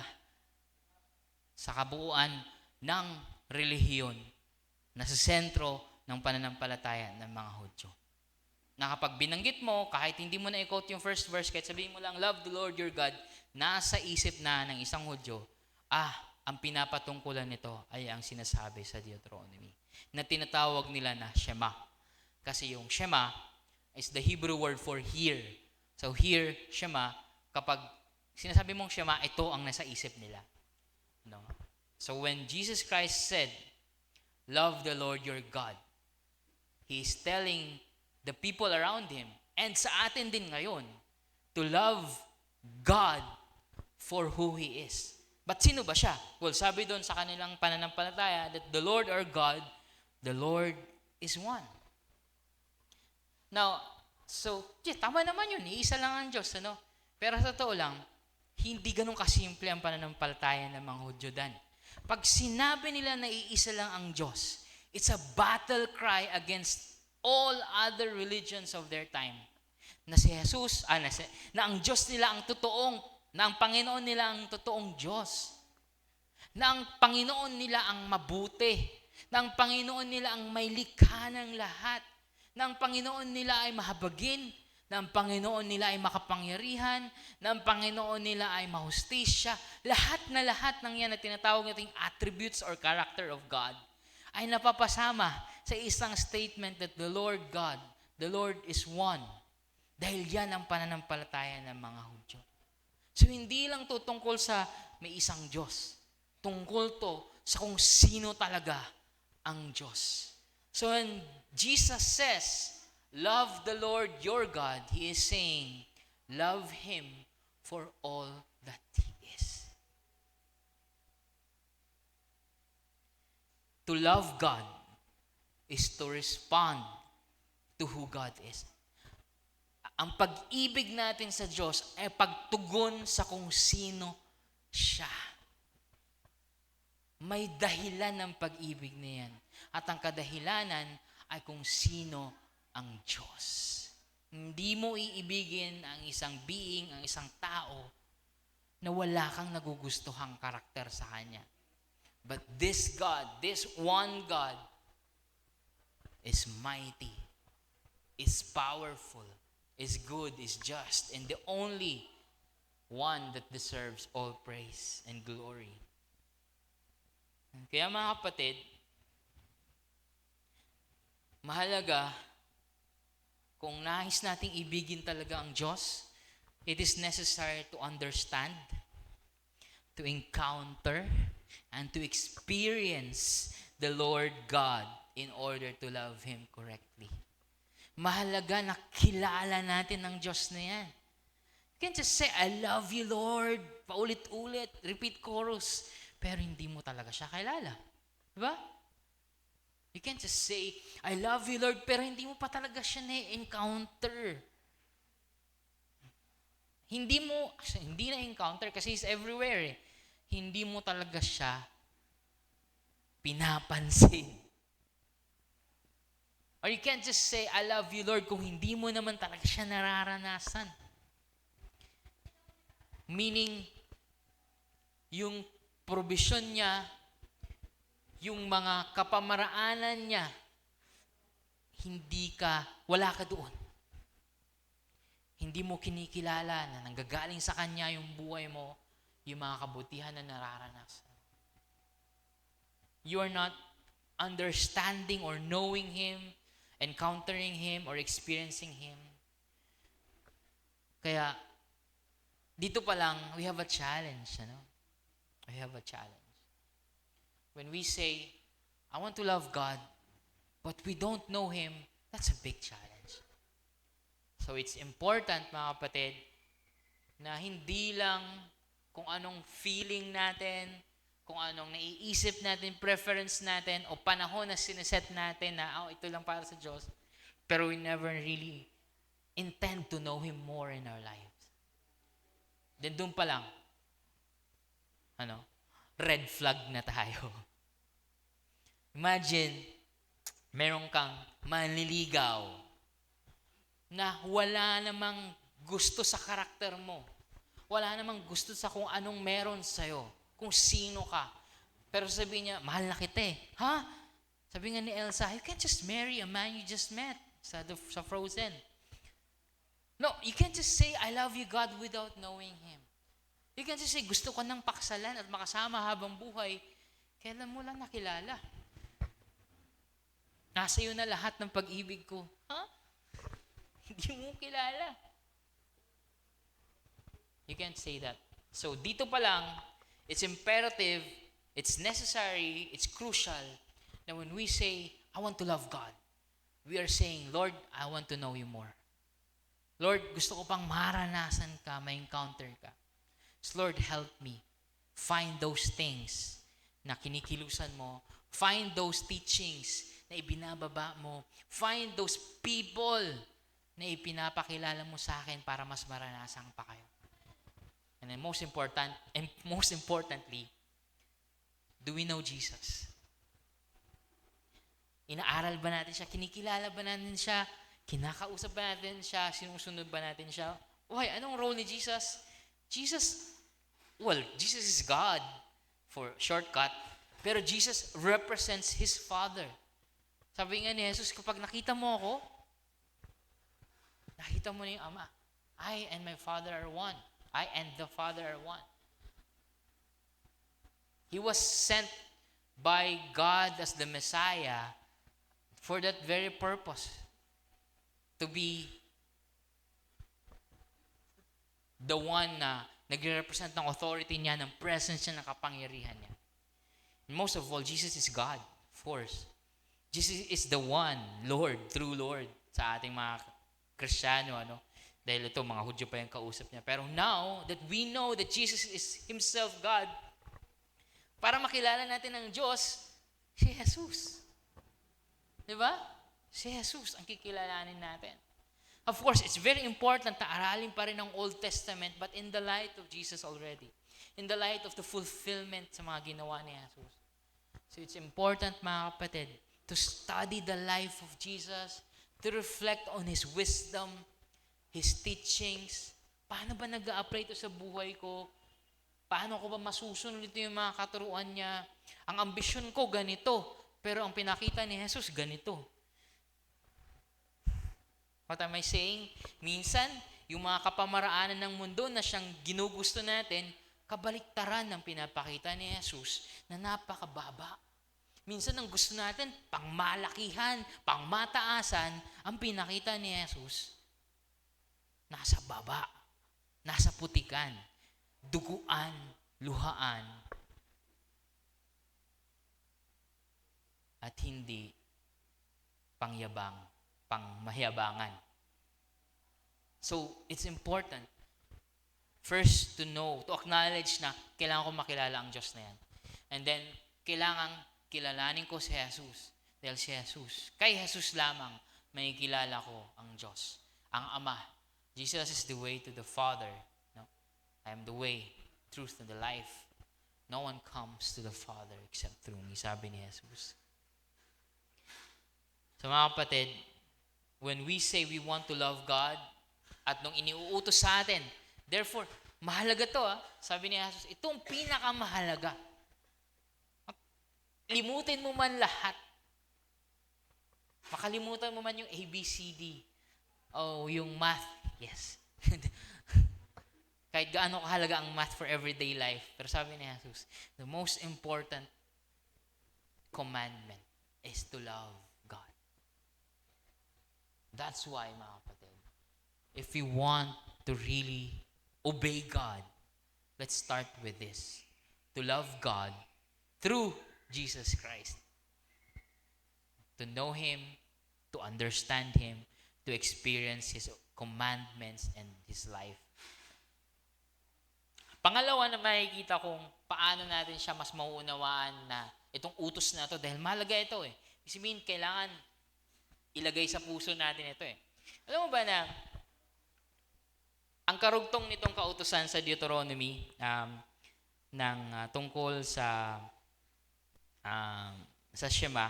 sa kabuuan ng relihiyon na sa sentro ng pananampalataya ng mga Hudyo. Na kapag binanggit mo, kahit hindi mo na i-quote yung first verse, kahit sabihin mo lang, love the Lord your God, nasa isip na ng isang Hudyo, ang pinapatungkulan nito ay ang sinasabi sa Deuteronomy, na tinatawag nila na Shema. Kasi yung Shema is the Hebrew word for hear. So hear, Shema, kapag sinasabi mong Shema, ito ang nasa isip nila. No? So when Jesus Christ said, love the Lord your God, He is telling the people around Him, and sa atin din ngayon, to love God for who He is. But sino ba siya? Well, sabi doon sa kanilang pananampalataya that the Lord our God, the Lord is one. Now, so, tama naman yun. Iisa lang ang Diyos, ano? Pero sa totoo lang, hindi ganun kasimple ang pananampalataya ng mga Hudyo dan. Pag sinabi nila na iisa lang ang Diyos, it's a battle cry against all other religions of their time. Na si Jesus, na ang Diyos nila ang totoong, na ang Panginoon nila ang totoong Diyos. Na ang Panginoon nila ang mabuti. Na ang Panginoon nila ang may likha ng lahat. Na ang Panginoon nila ay mahabagin. Na ang Panginoon nila ay makapangyarihan. Na ang Panginoon nila ay mahustisya. Lahat ng yan na tinatawag nating attributes or character of God ay napapasama sa isang statement that the Lord God, the Lord is one. Dahil yan ang pananampalataya ng mga Hudyo. So hindi lang to tungkol sa may isang Diyos. Tungkol to sa kung sino talaga ang Diyos. So when Jesus says, love the Lord your God, He is saying, love Him for all that He is. To love God is to respond to who God is. Ang pag-ibig natin sa Diyos ay pagtugon sa kung sino siya. May dahilan ng pag-ibig na yan. At ang kadahilanan ay kung sino ang Diyos. Hindi mo iibigin ang isang being, ang isang tao na wala kang nagugustuhang karakter sa Kanya. But this God, this one God, is mighty, is powerful, is good, is just, and the only one that deserves all praise and glory. Kaya mga kapatid, mahalaga kung nais nating ibigin talaga ang Diyos, it is necessary to understand, to encounter, and to experience the Lord God in order to love Him correctly. Mahalaga na kilala natin ang Diyos na yan. You can't just say, I love you, Lord, paulit-ulit, repeat chorus, pero hindi mo talaga siya kilala. Diba? You can't just say, I love you, Lord, pero hindi mo pa talaga siya na-encounter. Hindi na-encounter kasi He's everywhere eh. Hindi mo talaga siya pinapansin. Or you can't just say, I love you, Lord, kung hindi mo naman talaga siya nararanasan. Meaning, yung provision niya, yung mga kapamaraanan niya, wala ka doon. Hindi mo kinikilala na nanggagaling sa Kanya yung buhay mo, yung mga kabutihan na nararanasan. You are not understanding or knowing Him, encountering Him, or experiencing Him. Kaya, dito pa lang, we have a challenge. We have a challenge. When we say, I want to love God, but we don't know Him, that's a big challenge. So it's important, mga kapatid, na hindi lang kung anong feeling natin, kung anong naiisip natin, preference natin, o panahon na sineset natin na, ito lang para sa Diyos, pero we never really intend to know Him more in our lives. Then doon pa lang, red flag na tayo. Imagine, meron kang manliligaw na wala namang gusto sa karakter mo. Wala namang gusto sa kung anong meron sa'yo. Kung sino ka. Pero sabihin niya, mahal na kita eh. Ha? Sabi nga ni Elsa, you can't just marry a man you just met sa Frozen. No, you can't just say, I love you, God, without knowing Him. You can't just say, gusto ko ng paksalan at makasama habang buhay. Kailan mo lang nakilala? Nasa iyo na lahat ng pag-ibig ko. Ha? Hindi mo kilala. You can't say that. So, dito pa lang, it's imperative, it's necessary, it's crucial na when we say, I want to love God, we are saying, Lord, I want to know you more. Lord, gusto ko pang maranasan ka, ma-encounter ka. So, Lord, help me find those things na kinikilusan mo. Find those teachings na ibinababa mo. Find those people na ipinapakilala mo sa akin para mas maranasan pa kayo. And then most importantly, do we know Jesus? Inaaral ba natin siya? Kinikilala ba natin siya? Kinakausap ba natin siya? Sinusunod ba natin siya? Anong role ni Jesus? Jesus is God for shortcut, pero Jesus represents His Father. Sabi nga ni Jesus, kapag nakita mo ako, nakita mo na yung Ama. I and my Father are one. I and the Father are one. He was sent by God as the Messiah for that very purpose. To be the one na nagre-represent ng authority niya, ng presence niya, ng kapangyarihan niya. And most of all, Jesus is God, of course. Jesus is the one, Lord, true Lord, sa ating mga Kristiyano, dahil ito, mga Hudyo pa yung kausap niya. Pero now that we know that Jesus is Himself God, para makilala natin ang Diyos, si Jesus. Diba? Si Jesus ang kikilalanin natin. Of course, it's very important na aralin pa rin ang Old Testament, but in the light of Jesus already. In the light of the fulfillment sa mga ginawa ni Jesus. So it's important, mga kapatid, to study the life of Jesus, to reflect on His wisdom, His teachings. Paano ba nag-a-apply ito sa buhay ko? Paano ko ba masusunod ito yung mga katuruan niya? Ang ambisyon ko ganito, pero ang pinakita ni Jesus ganito. What am I saying? Minsan, yung mga kapamaraanan ng mundo na siyang ginugusto natin, kabaliktaran ng pinapakita ni Jesus na napakababa. Minsan ang gusto natin, pangmalakihan, pangmataasan, ang pinakita ni Jesus, nasa baba, nasa putikan, duguan, luhaan, at hindi pangmahiyabangan. So, it's important first to know, to acknowledge na kailangan ko makilala ang Diyos na yan. And then, kailangan kilalanin ko si Jesus. Dahil si Jesus, kay Jesus lamang may kilala ko ang Diyos, ang Ama. Jesus is the way to the Father. No? I am the way, truth, and the life. No one comes to the Father except through me, sabi ni Jesus. So mga kapatid, when we say we want to love God, at nung iniuutos sa atin, therefore, Mahalaga to Sabi ni Jesus, ito ang pinakamahalaga. Limutin mo man lahat. Makalimutan mo man yung ABCD. Yung math. Yes. Kahit gaano kahalaga ang math for everyday life. Pero sabi ni Jesus, the most important commandment is to love God. That's why, mga kapatid, if we want to really obey God, let's start with this. To love God through Jesus Christ. To know Him, to understand Him, to experience His commandments and His life. Pangalawa na makikita kung paano natin siya mas mauunawaan na itong utos na to dahil mahalaga ito Ibig sabihin, kailangan ilagay sa puso natin ito Alam mo ba na ang karugtong nitong kautusan sa Deuteronomy tungkol sa Shema,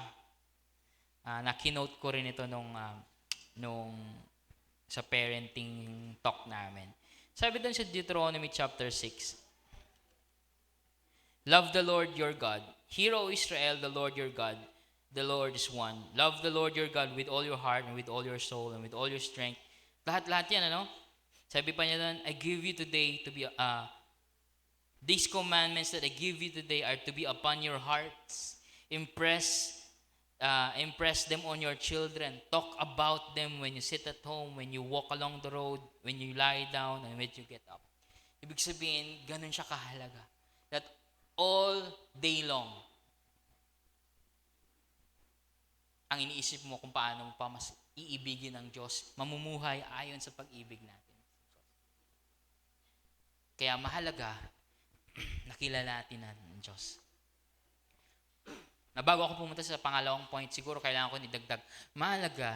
na kinote ko rin ito nung sa parenting talk namin. Sabi doon sa Deuteronomy chapter 6, love the Lord your God. Hear, O Israel, the Lord your God, the Lord is one. Love the Lord your God with all your heart and with all your soul and with all your strength. Lahat-lahat yan, Sabi pa niya doon, I give you today to be, these commandments that I give you today are to be upon your hearts. Impress them on your children. Talk about them when you sit at home, when you walk along the road, when you lie down, and when you get up. Ibig sabihin, ganun siya kahalaga. That all day long, ang iniisip mo kung paano mo pa mas iibigin ng Diyos, mamumuhay ayon sa pag-ibig natin. Kaya mahalaga, nakilala natin ang Diyos. Na bago ako pumunta sa pangalawang point, siguro kailangan ko idagdag. Mahalaga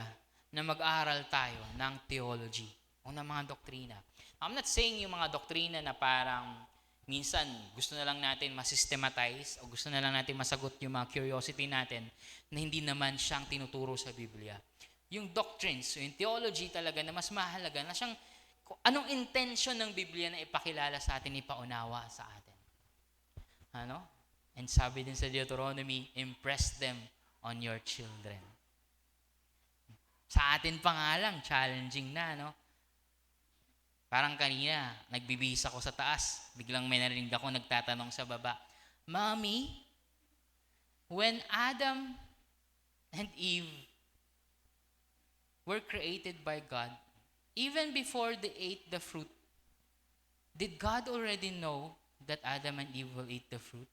na mag-aaral tayo ng theology o ng mga doktrina. I'm not saying yung mga doktrina na parang minsan gusto na lang natin masystematize o gusto na lang natin masagot yung mga curiosity natin na hindi naman siyang tinuturo sa Biblia. Yung doctrines, yung theology talaga na mas mahalaga na siyang anong intention ng Biblia na ipakilala sa atin, ipaunawa sa atin. And sabi din sa Deuteronomy, impress them on your children. Sa atin pa nga lang, challenging na, Parang kanina, nagbibihis ako sa taas. Biglang may narinig ako nagtatanong sa baba, Mommy, when Adam and Eve were created by God, even before they ate the fruit, did God already know that Adam and Eve will eat the fruit?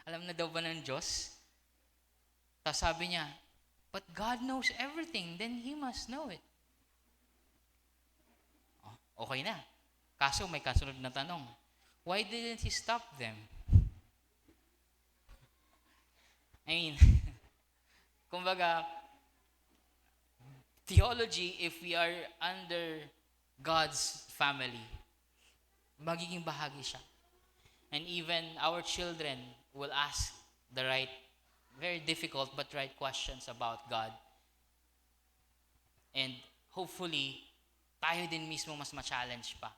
Alam na daw ba ng Diyos? Tapos sabi niya, but God knows everything, then He must know it. Okay na. Kaso may kasunod na tanong. Why didn't He stop them? Kumbaga, theology, if we are under God's family, magiging bahagi siya. And even our children will ask the right, very difficult but right questions about God. And hopefully, tayo din mismo mas ma-challenge pa.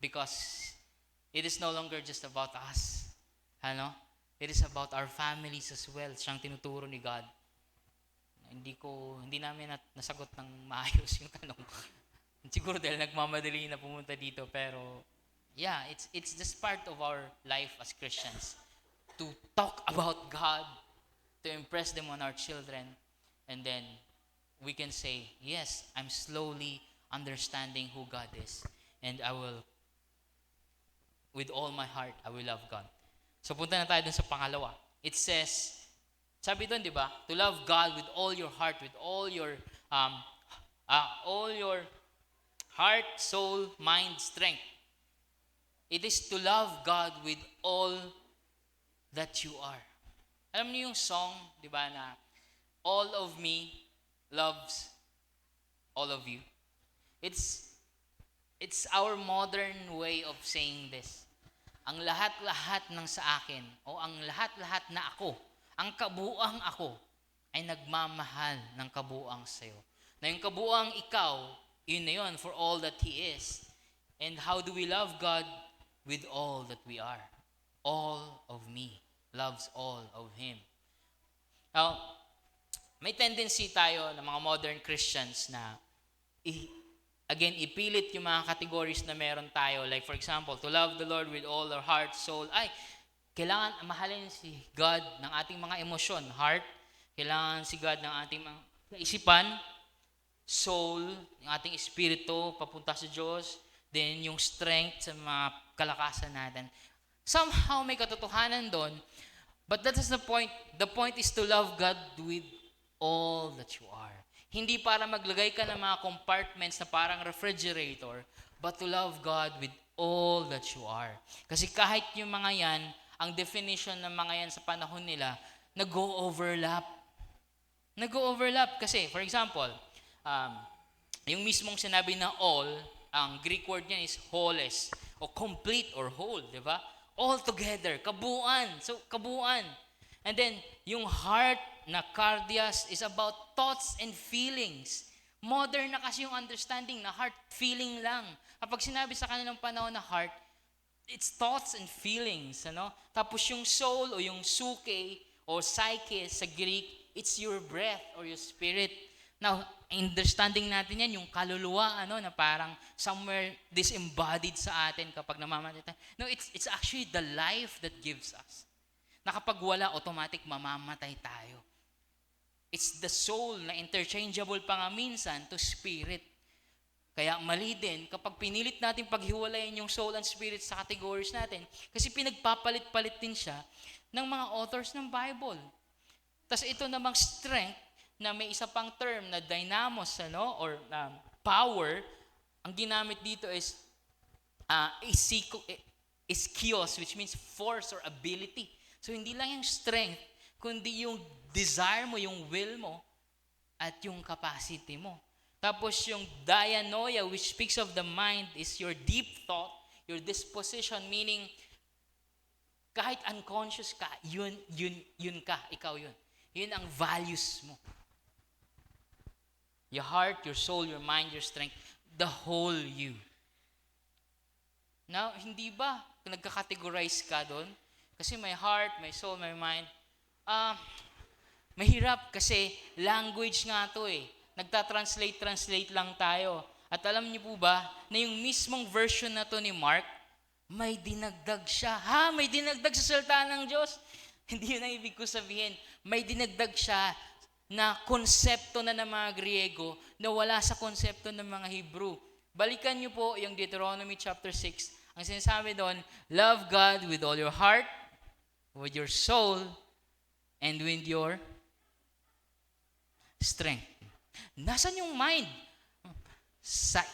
Because it is no longer just about us. It is about our families as well. Siyang tinuturo ni God. Hindi namin nasagot ng maayos yung tanong. Siguro dahil nagmamadali na pumunta dito, pero yeah, it's just part of our life as Christians to talk about God, to impress them on our children, and then we can say, yes, I'm slowly understanding who God is, and I will, with all my heart, I will love God. So punta na tayo dun sa pangalawa. It says, sabi doon, di ba? To love God with all your heart, with all your heart, soul, mind, strength. It is to love God with all that you are. Alam niyo yung song, di ba, na all of me loves all of you. It's our modern way of saying this. Ang lahat-lahat ng sa akin, o ang lahat-lahat na ako, ang kabuuang ako, ay nagmamahal ng kabuuang sa'yo. Na yung kabuuang ikaw, Yun na yun, for all that He is. And how do we love God? With all that we are. All of me loves all of Him. Now, may tendency tayo ng mga modern Christians na again, ipilit yung mga categories na meron tayo. Like for example, to love the Lord with all our heart, soul. Kailangan mahalin si God ng ating mga emosyon, heart. Kailangan si God ng ating mga isipan, soul, yung ating espiritu, papunta sa Diyos. Then yung strength sa mga kalakasan natin. Somehow may katotohanan doon. But that is the point. The point is to love God with all that you are. Hindi para maglagay ka ng mga compartments na parang refrigerator, but to love God with all that you are. Kasi kahit yung mga yan, ang definition ng mga yan sa panahon nila, nag-o-overlap. Nag-o-overlap kasi, for example, yung mismong sinabi na all, ang Greek word niya is wholes, o complete or whole, di ba? All together, kabuuan. So, kabuuan. And then, yung heart na cardias is about thoughts and feelings. Modern na kasi yung understanding na heart, feeling lang. Kapag sinabi sa kanilang panahon na heart, it's thoughts and feelings. Ano? Tapos yung soul o yung psyche o psyche sa Greek, it's your breath or your spirit. Now, understanding natin yan, yung kaluluwa, na parang somewhere disembodied sa atin kapag namamatay tayo. No, it's actually the life that gives us. Na kapag wala, automatic mamamatay tayo. It's the soul na interchangeable pa nga minsan to spirit. Kaya mali din kapag pinilit natin paghiwalayin yung soul and spirit sa categories natin kasi pinagpapalit-palit din siya ng mga authors ng Bible. Tapos ito namang strength na may isa pang term na dynamos or power, ang ginamit dito is iskios, which means force or ability. So hindi lang yung strength, kundi yung desire mo, yung will mo, at yung capacity mo. Tapos yung dianoia, which speaks of the mind, is your deep thought, your disposition, meaning kahit unconscious ka, yun ka, ikaw yun. Yun ang values mo. Your heart, your soul, your mind, your strength, the whole you. Now, hindi ba nagka-categorize ka doon? Kasi my heart, my soul, my mind, mahirap kasi language nga to eh. Nagta-translate lang tayo. At alam niyo po ba, na yung mismong version na to ni Mark, may dinagdag siya. May dinagdag sa salita ng Diyos? Hindi yun ang ibig ko sabihin. May dinagdag siya na konsepto na ng mga Griego na wala sa konsepto ng mga Hebrew. Balikan niyo po yung Deuteronomy chapter 6. Ang sinasabi doon, love God with all your heart, with your soul, and with your strength. Nasaan yung mind? Sa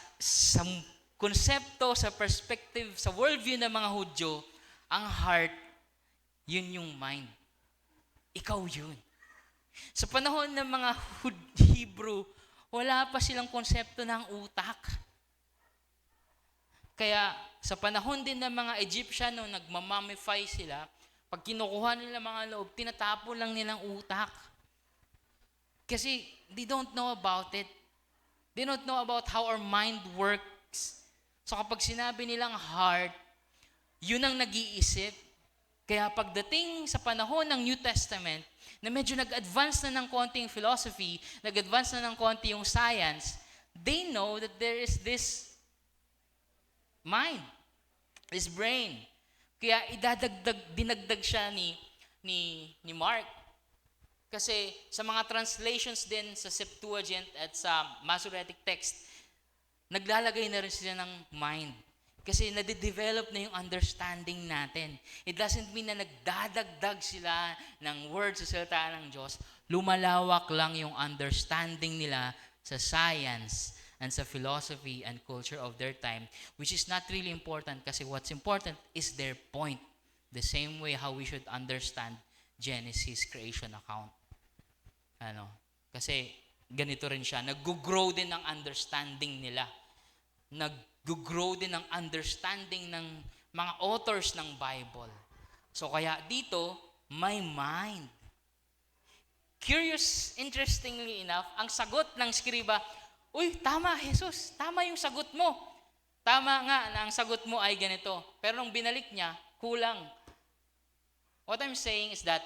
konsepto, sa perspective, sa worldview ng mga Hudyo, ang heart, yun yung mind. Ikaw yun. Sa panahon ng mga Hebrew, wala pa silang konsepto ng utak. Kaya sa panahon din ng mga Egyptian, nung nagmamamify sila, pag kinukuha nila mga loob, tinatapon lang nilang utak. Kasi they don't know about it. They don't know about how our mind works. So kapag sinabi nilang heart, yun ang nag-iisip. Kaya pagdating sa panahon ng New Testament, na medyo nag-advance na ng konti yung philosophy, nag-advance na ng konti yung science, they know that there is this mind, this brain. Kaya dinagdag siya ni Mark. Kasi sa mga translations din sa Septuagint at sa Masoretic text, naglalagay na rin sila ng mind. Kasi nade-develop na yung understanding natin. It doesn't mean na nagdadagdag sila ng words sa salita ng Diyos. Lumalawak lang yung understanding nila sa science and sa philosophy and culture of their time, which is not really important kasi what's important is their point. The same way how we should understand Genesis creation account. Kasi ganito rin siya. Nag-grow din ng understanding nila. Nag-grow din ng understanding ng mga authors ng Bible. So kaya dito, my mind. Curious, interestingly enough, ang sagot ng skriba, Uy, tama, Jesus. Tama yung sagot mo. Tama nga na ang sagot mo ay ganito. Pero nung binalik niya, kulang. What I'm saying is that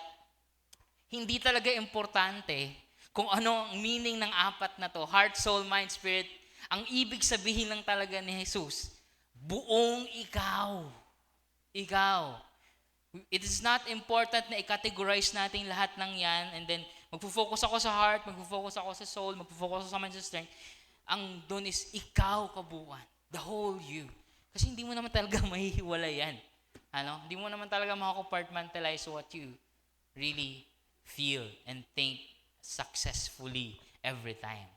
hindi talaga importante kung ano ang meaning ng apat na to, heart, soul, mind, spirit. Ang ibig sabihin lang talaga ni Jesus, buong ikaw. Ikaw. It is not important na i-categorize natin lahat ng yan and then magpo-focus ako sa heart, magpo-focus ako sa soul, magpo-focus ako sa mind, sa strength. Ang doon is ikaw kabuuan. The whole you. Kasi hindi mo naman talaga mahihiwalay yan. Hindi mo naman talaga makakompartmentalize what you really feel and think successfully every time.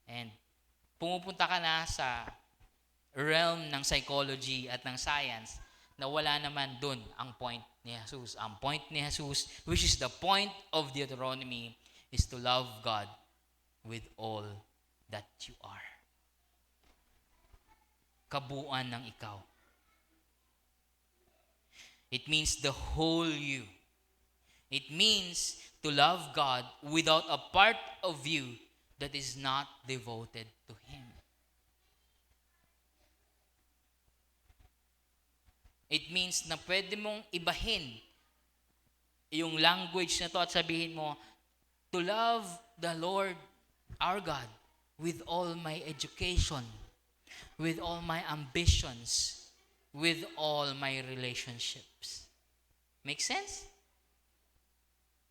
And pumupunta ka na sa realm ng psychology at ng science na wala naman dun ang point ni Jesus. Ang point ni Jesus, which is the point of Deuteronomy, is to love God with all that you are. Kabuuan ng ikaw. It means the whole you. It means to love God without a part of you that is not devoted to Him. It means na pwede mong ibahin yung language na to at sabihin mo, to love the Lord our God with all my education, with all my ambitions, with all my relationships. Make sense?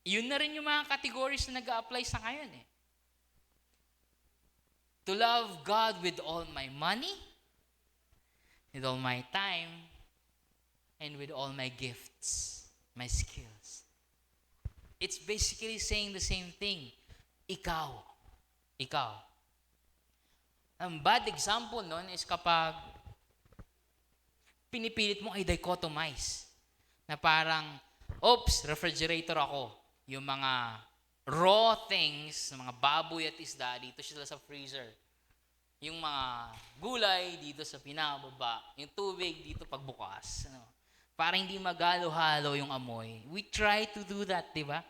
Yun na rin yung mga categories na nag-a-apply sa ngayon eh. To love God with all my money, with all my time, and with all my gifts, my skills. It's basically saying the same thing. Ikaw. Ikaw. Ang bad example nun is kapag pinipilit mo ay dichotomize. Na parang, oops, refrigerator ako. Yung mga raw things, mga baboy at isda, dito sila sa freezer. Yung mga gulay, dito sa pinababa. Yung tubig, dito pagbukas. Para hindi magalo-halo yung amoy. We try to do that, di ba?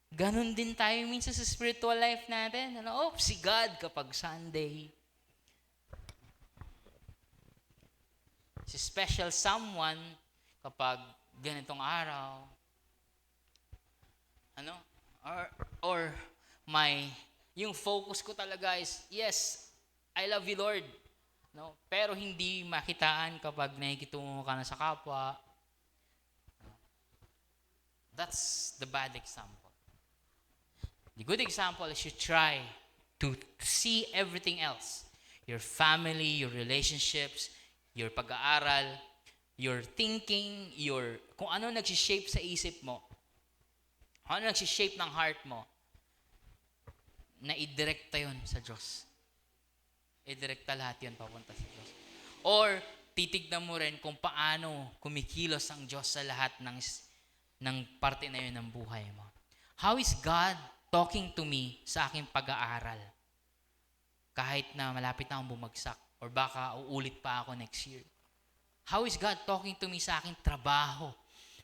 Ganon din tayo minsan sa spiritual life natin. Si God kapag Sunday. Si special someone kapag ganitong araw. Yung focus ko talaga is, yes, I love you, Lord. Pero hindi makitaan kapag nakikitungo ka na sa kapwa. That's the bad example. The good example is you try to see everything else. Your family, your relationships, your pag-aaral, your thinking, kung ano nagsishape sa isip mo, kung ano nagsishape ng heart mo, na idirekta yun sa Diyos. Idirekta lahat yun papunta sa Diyos. Or, titignan mo rin kung paano kumikilos ang Diyos sa lahat ng parte na yun ng buhay mo. How is God talking to me sa aking pag-aaral? Kahit na malapit na akong bumagsak or baka uulit pa ako next year. How is God talking to me sa aking trabaho?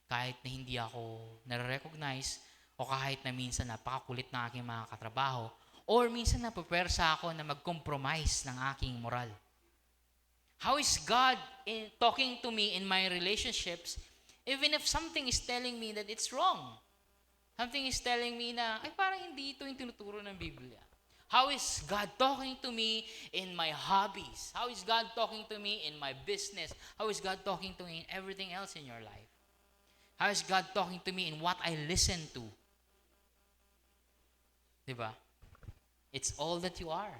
Kahit na hindi ako nare-recognize o kahit na minsan napakakulit ng aking mga katrabaho or minsan napapersa ako na mag-compromise ng aking moral. How is God talking to me in my relationships even if something is telling me that it's wrong? Something is telling me na, ay parang hindi ito yung tinuturo ng Biblia. How is God talking to me in my hobbies? How is God talking to me in my business? How is God talking to me in everything else in your life? How is God talking to me in what I listen to? Diba? It's all that you are.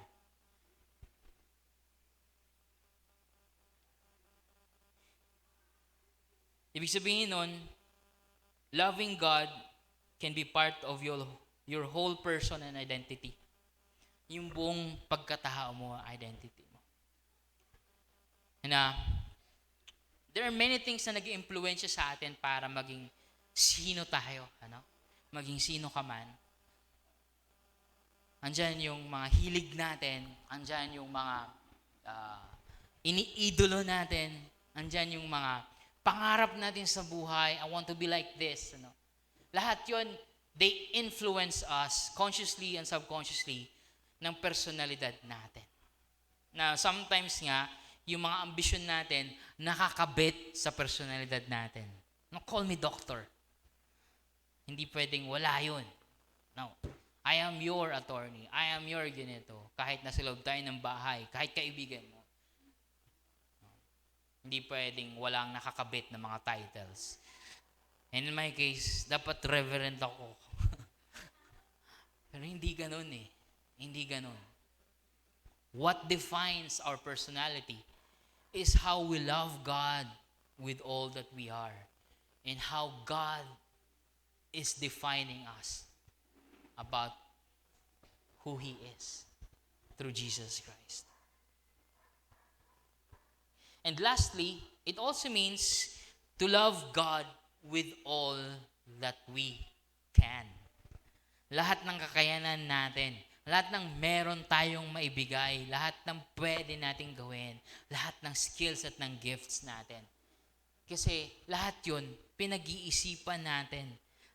Ibig sabihin nun, loving God can be part of your whole person and identity. Yung buong pagkatao mo, identity mo. There are many things na nag-i-impluwensya sa atin para maging sino tayo, maging sino ka man. Andyan yung mga hilig natin, andyan yung mga iniidolo natin, andyan yung mga pangarap natin sa buhay, I want to be like this. Lahat yon, they influence us consciously and subconsciously ng personalidad natin. Na sometimes nga, yung mga ambisyon natin, nakakabit sa personalidad natin. No, call me doctor. Hindi pwedeng wala yun. No. I am your attorney. I am your ganito. Kahit nasa loob tayo ng bahay, kahit kaibigan mo. Hindi pwedeng walang nakakabit na mga titles. And in my case, dapat reverend ako. Pero hindi ganun eh. Hindi ganun. What defines our personality is how we love God with all that we are. And how God is defining us about who He is through Jesus Christ. And lastly, it also means to love God with all that we can. Lahat ng kakayanan natin, lahat ng meron tayong maibigay, lahat ng pwede nating gawin, lahat ng skills at ng gifts natin. Kasi lahat yun, pinag-iisipan natin.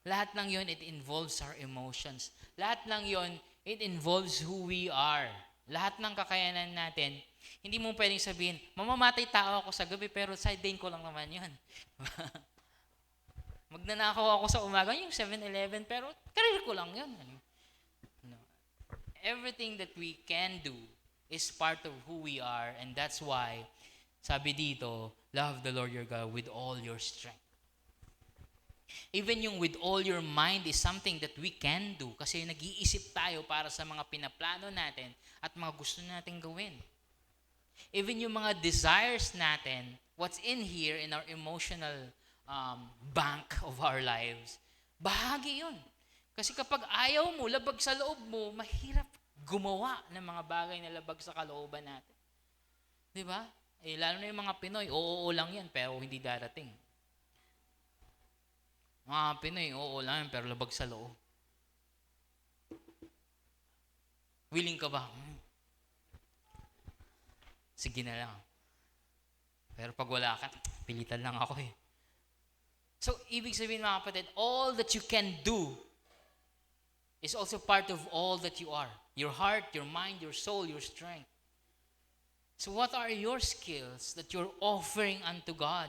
Lahat ng yun, it involves our emotions. Lahat ng yun, it involves who we are. Lahat ng kakayanan natin, hindi mo pwedeng sabihin, mamamatay tao ako sa gabi, pero sideline ko lang naman yun. Magnanakaw ako sa umaga, yung 7-Eleven, pero career ko lang yun. No. Everything that we can do is part of who we are, and that's why, sabi dito, love the Lord your God with all your strength. Even yung with all your mind is something that we can do kasi nag-iisip tayo para sa mga pinaplano natin at mga gusto natin gawin. Even yung mga desires natin, what's in here in our emotional bank of our lives, bahagi yun. Kasi kapag ayaw mo, labag sa loob mo, mahirap gumawa ng mga bagay na labag sa kalooban natin. Di ba? Lalo na yung mga Pinoy, oo lang yan, pero hindi darating. Mga Pinoy, oo lang yan, pero labag sa loob. Willing ka ba? Sige na lang. Pero pag wala ka, pilitan lang ako eh. So, ibig sabihin mga kapatid, all that you can do is also part of all that you are. Your heart, your mind, your soul, your strength. So what are your skills that you're offering unto God?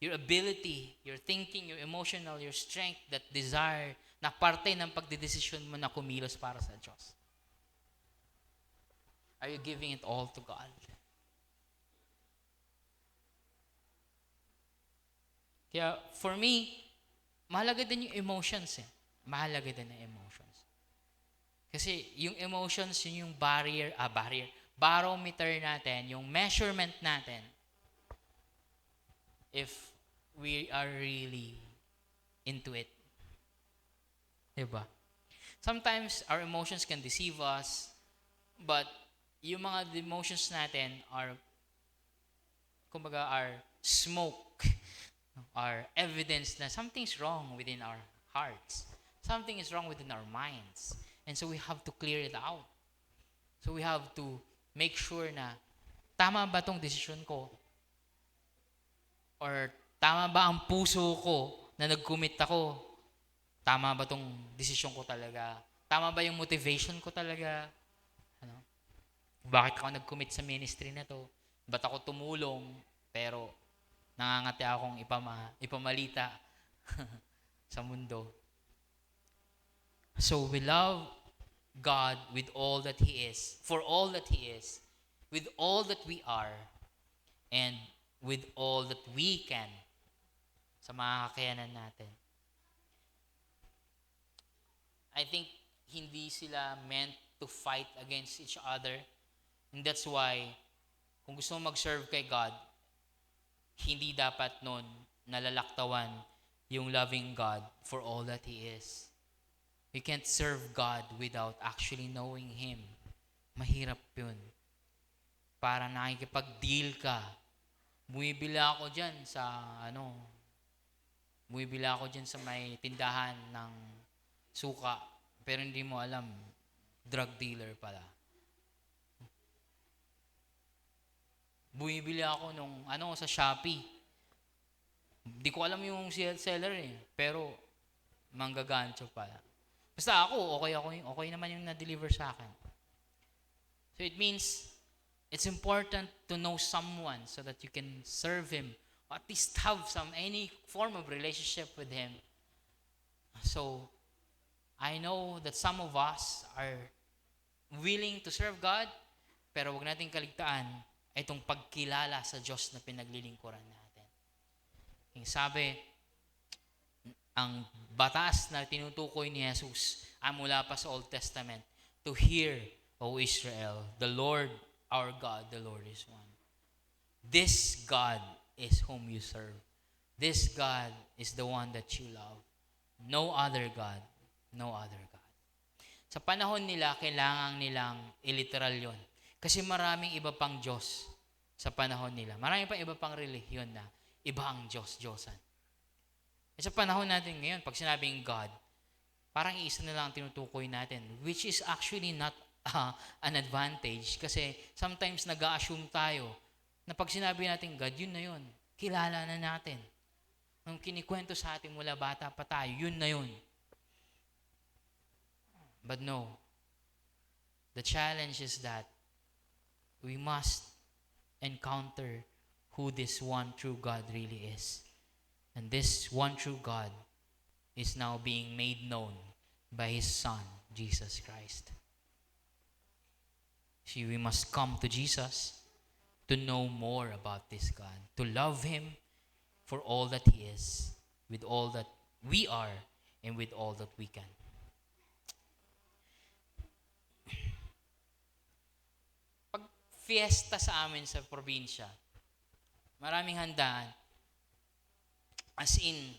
Your ability, your thinking, your emotional, your strength, that desire, na parte ng pagdedesisyon mo na kumilos para sa Diyos. Are you giving it all to God? Kaya for me, mahalaga din yung emotions eh. Mahalaga din ang emotions. Kasi yung emotions, yun yung barometer natin, yung measurement natin, if we are really into it. Diba? Sometimes our emotions can deceive us, but yung mga emotions natin are, kumbaga, are smoke, are evidence na something's wrong within our hearts. Something is wrong within our minds. And so we have to clear it out. So we have to make sure na tama ba tong desisyon ko? Or tama ba ang puso ko na nag-commit ako? Tama ba tong desisyon ko talaga? Tama ba yung motivation ko talaga? Ano? Bakit ako nag-commit sa ministry na to? Ba't ako tumulong? Pero nangangati akong ipamalita sa mundo. So we love God with all that He is, for all that He is, with all that we are, and with all that we can sa mga kakayanan natin. I think hindi sila meant to fight against each other. And that's why, kung gusto mo mag-serve kay God, hindi dapat nun nalalaktawan yung loving God for all that He is. You can't serve God without actually knowing Him. Mahirap yun. Para nakikipag-deal ka. Bumibili ako dyan sa may tindahan ng suka, pero hindi mo alam, drug dealer pala. Bumibili ako sa Shopee. Hindi ko alam yung seller eh, pero manggagancho pala. Basta ako, okay naman yung na-deliver sa akin. So it means it's important to know someone so that you can serve him, or at least have any form of relationship with him. So I know that some of us are willing to serve God, pero wag nating kaligtaan itong pagkilala sa Diyos na pinaglilingkuran natin. Yung sabi, ang batas na tinutukoy ni Jesus ay mula pa sa Old Testament. To hear, O Israel, the Lord our God, the Lord is one. This God is whom you serve. This God is the one that you love. No other God. No other God. Sa panahon nila, kailangan nilang iliteral yon. Kasi maraming iba pang Diyos sa panahon nila. Maraming pang iba pang relihiyon na iba ang Diyos, Diyosan. At sa panahon natin ngayon, pag sinabing God, parang iisa na lang ang tinutukoy natin, which is actually not an advantage. Kasi sometimes nag-a-assume tayo na pag sinabi natin God, yun na yun. Kilala na natin. Nung kinikwento sa atin mula bata pa tayo, yun na yun. But no. The challenge is that we must encounter who this one true God really is. And this one true God is now being made known by His Son, Jesus Christ. See, we must come to Jesus to know more about this God, to love Him for all that He is, with all that we are, and with all that we can. Pag fiesta sa amin sa probinsya, maraming handaan. As in,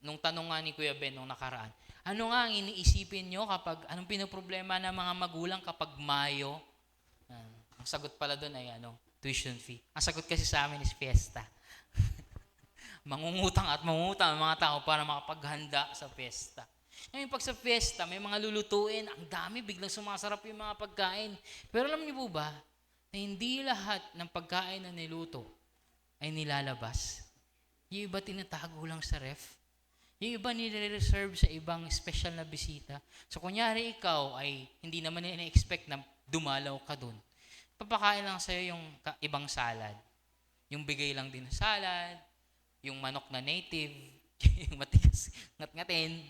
nung tanong nga ni Kuya Ben nung nakaraan, ano nga ang iniisipin nyo kapag, anong pinoproblema ng mga magulang kapag Mayo? Ang sagot pala doon ay tuition fee. Ang sagot kasi sa amin is fiesta. Mangungutang at mangungutang ang mga tao para makapaghanda sa fiesta. Ngayon pag sa fiesta, may mga lulutuin, ang dami, biglang sumasarap yung mga pagkain. Pero alam niyo po ba, na hindi lahat ng pagkain na niluto ay nilalabas. Yung iba tinatago lang sa ref. Yung iba nire-reserve sa ibang special na bisita. So kunyari ikaw ay hindi naman ina-expect na dumalaw ka dun. Papakain lang sa'yo yung ibang salad. Yung bigay lang din na salad, yung manok na native, yung matigas, ngat-ngatin,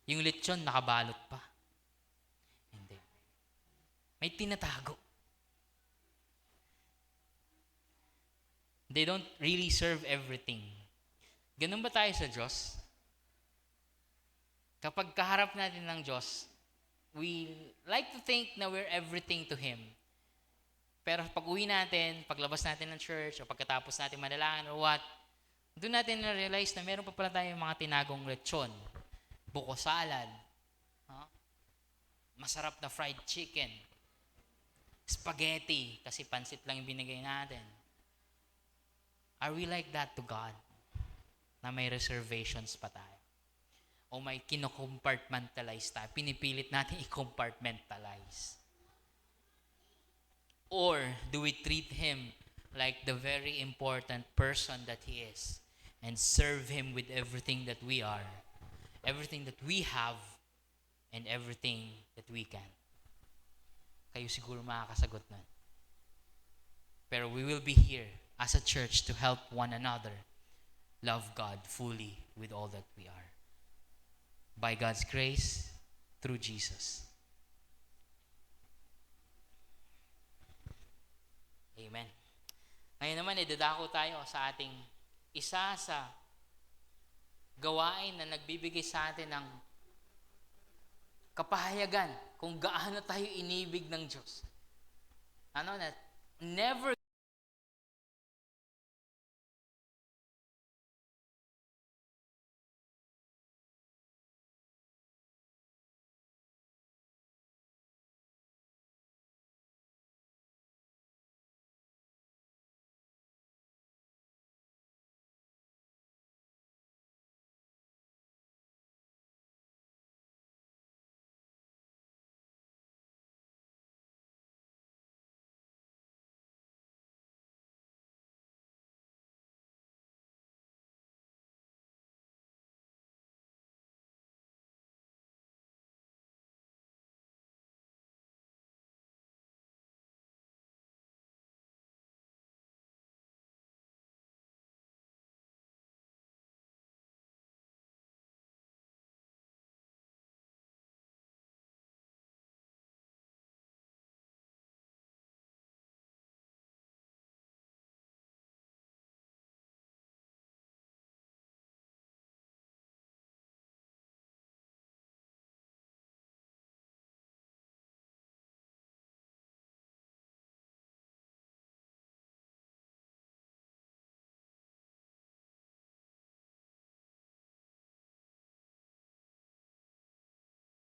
yung lechon nakabalot pa. Hindi. May tinatago. They don't really serve everything. Ganun ba tayo sa Diyos? Kapag kaharap natin ng Diyos, we like to think na we're everything to Him. Pero pag uwi natin, paglabas natin ng church, o pagkatapos natin manalangin or what, doon natin na-realize na meron pa pala tayong mga tinagong lechon, buko salad, masarap na fried chicken, spaghetti, kasi pansit lang yung binigay natin. Are we like that to God? Na may reservations pa tayo? O may kinocompartmentalize tayo? Pinipilit natin i-compartmentalize? Or do we treat Him like the very important person that He is and serve Him with everything that we are, everything that we have, and everything that we can? Kayo siguro makakasagot nun. Pero we will be here as a church to help one another love God fully with all that we are. By God's grace, through Jesus. Amen. Ngayon naman, dadako tayo sa ating isa sa gawain na nagbibigay sa atin ng kapahayagan kung gaano tayo inibig ng Diyos. Na never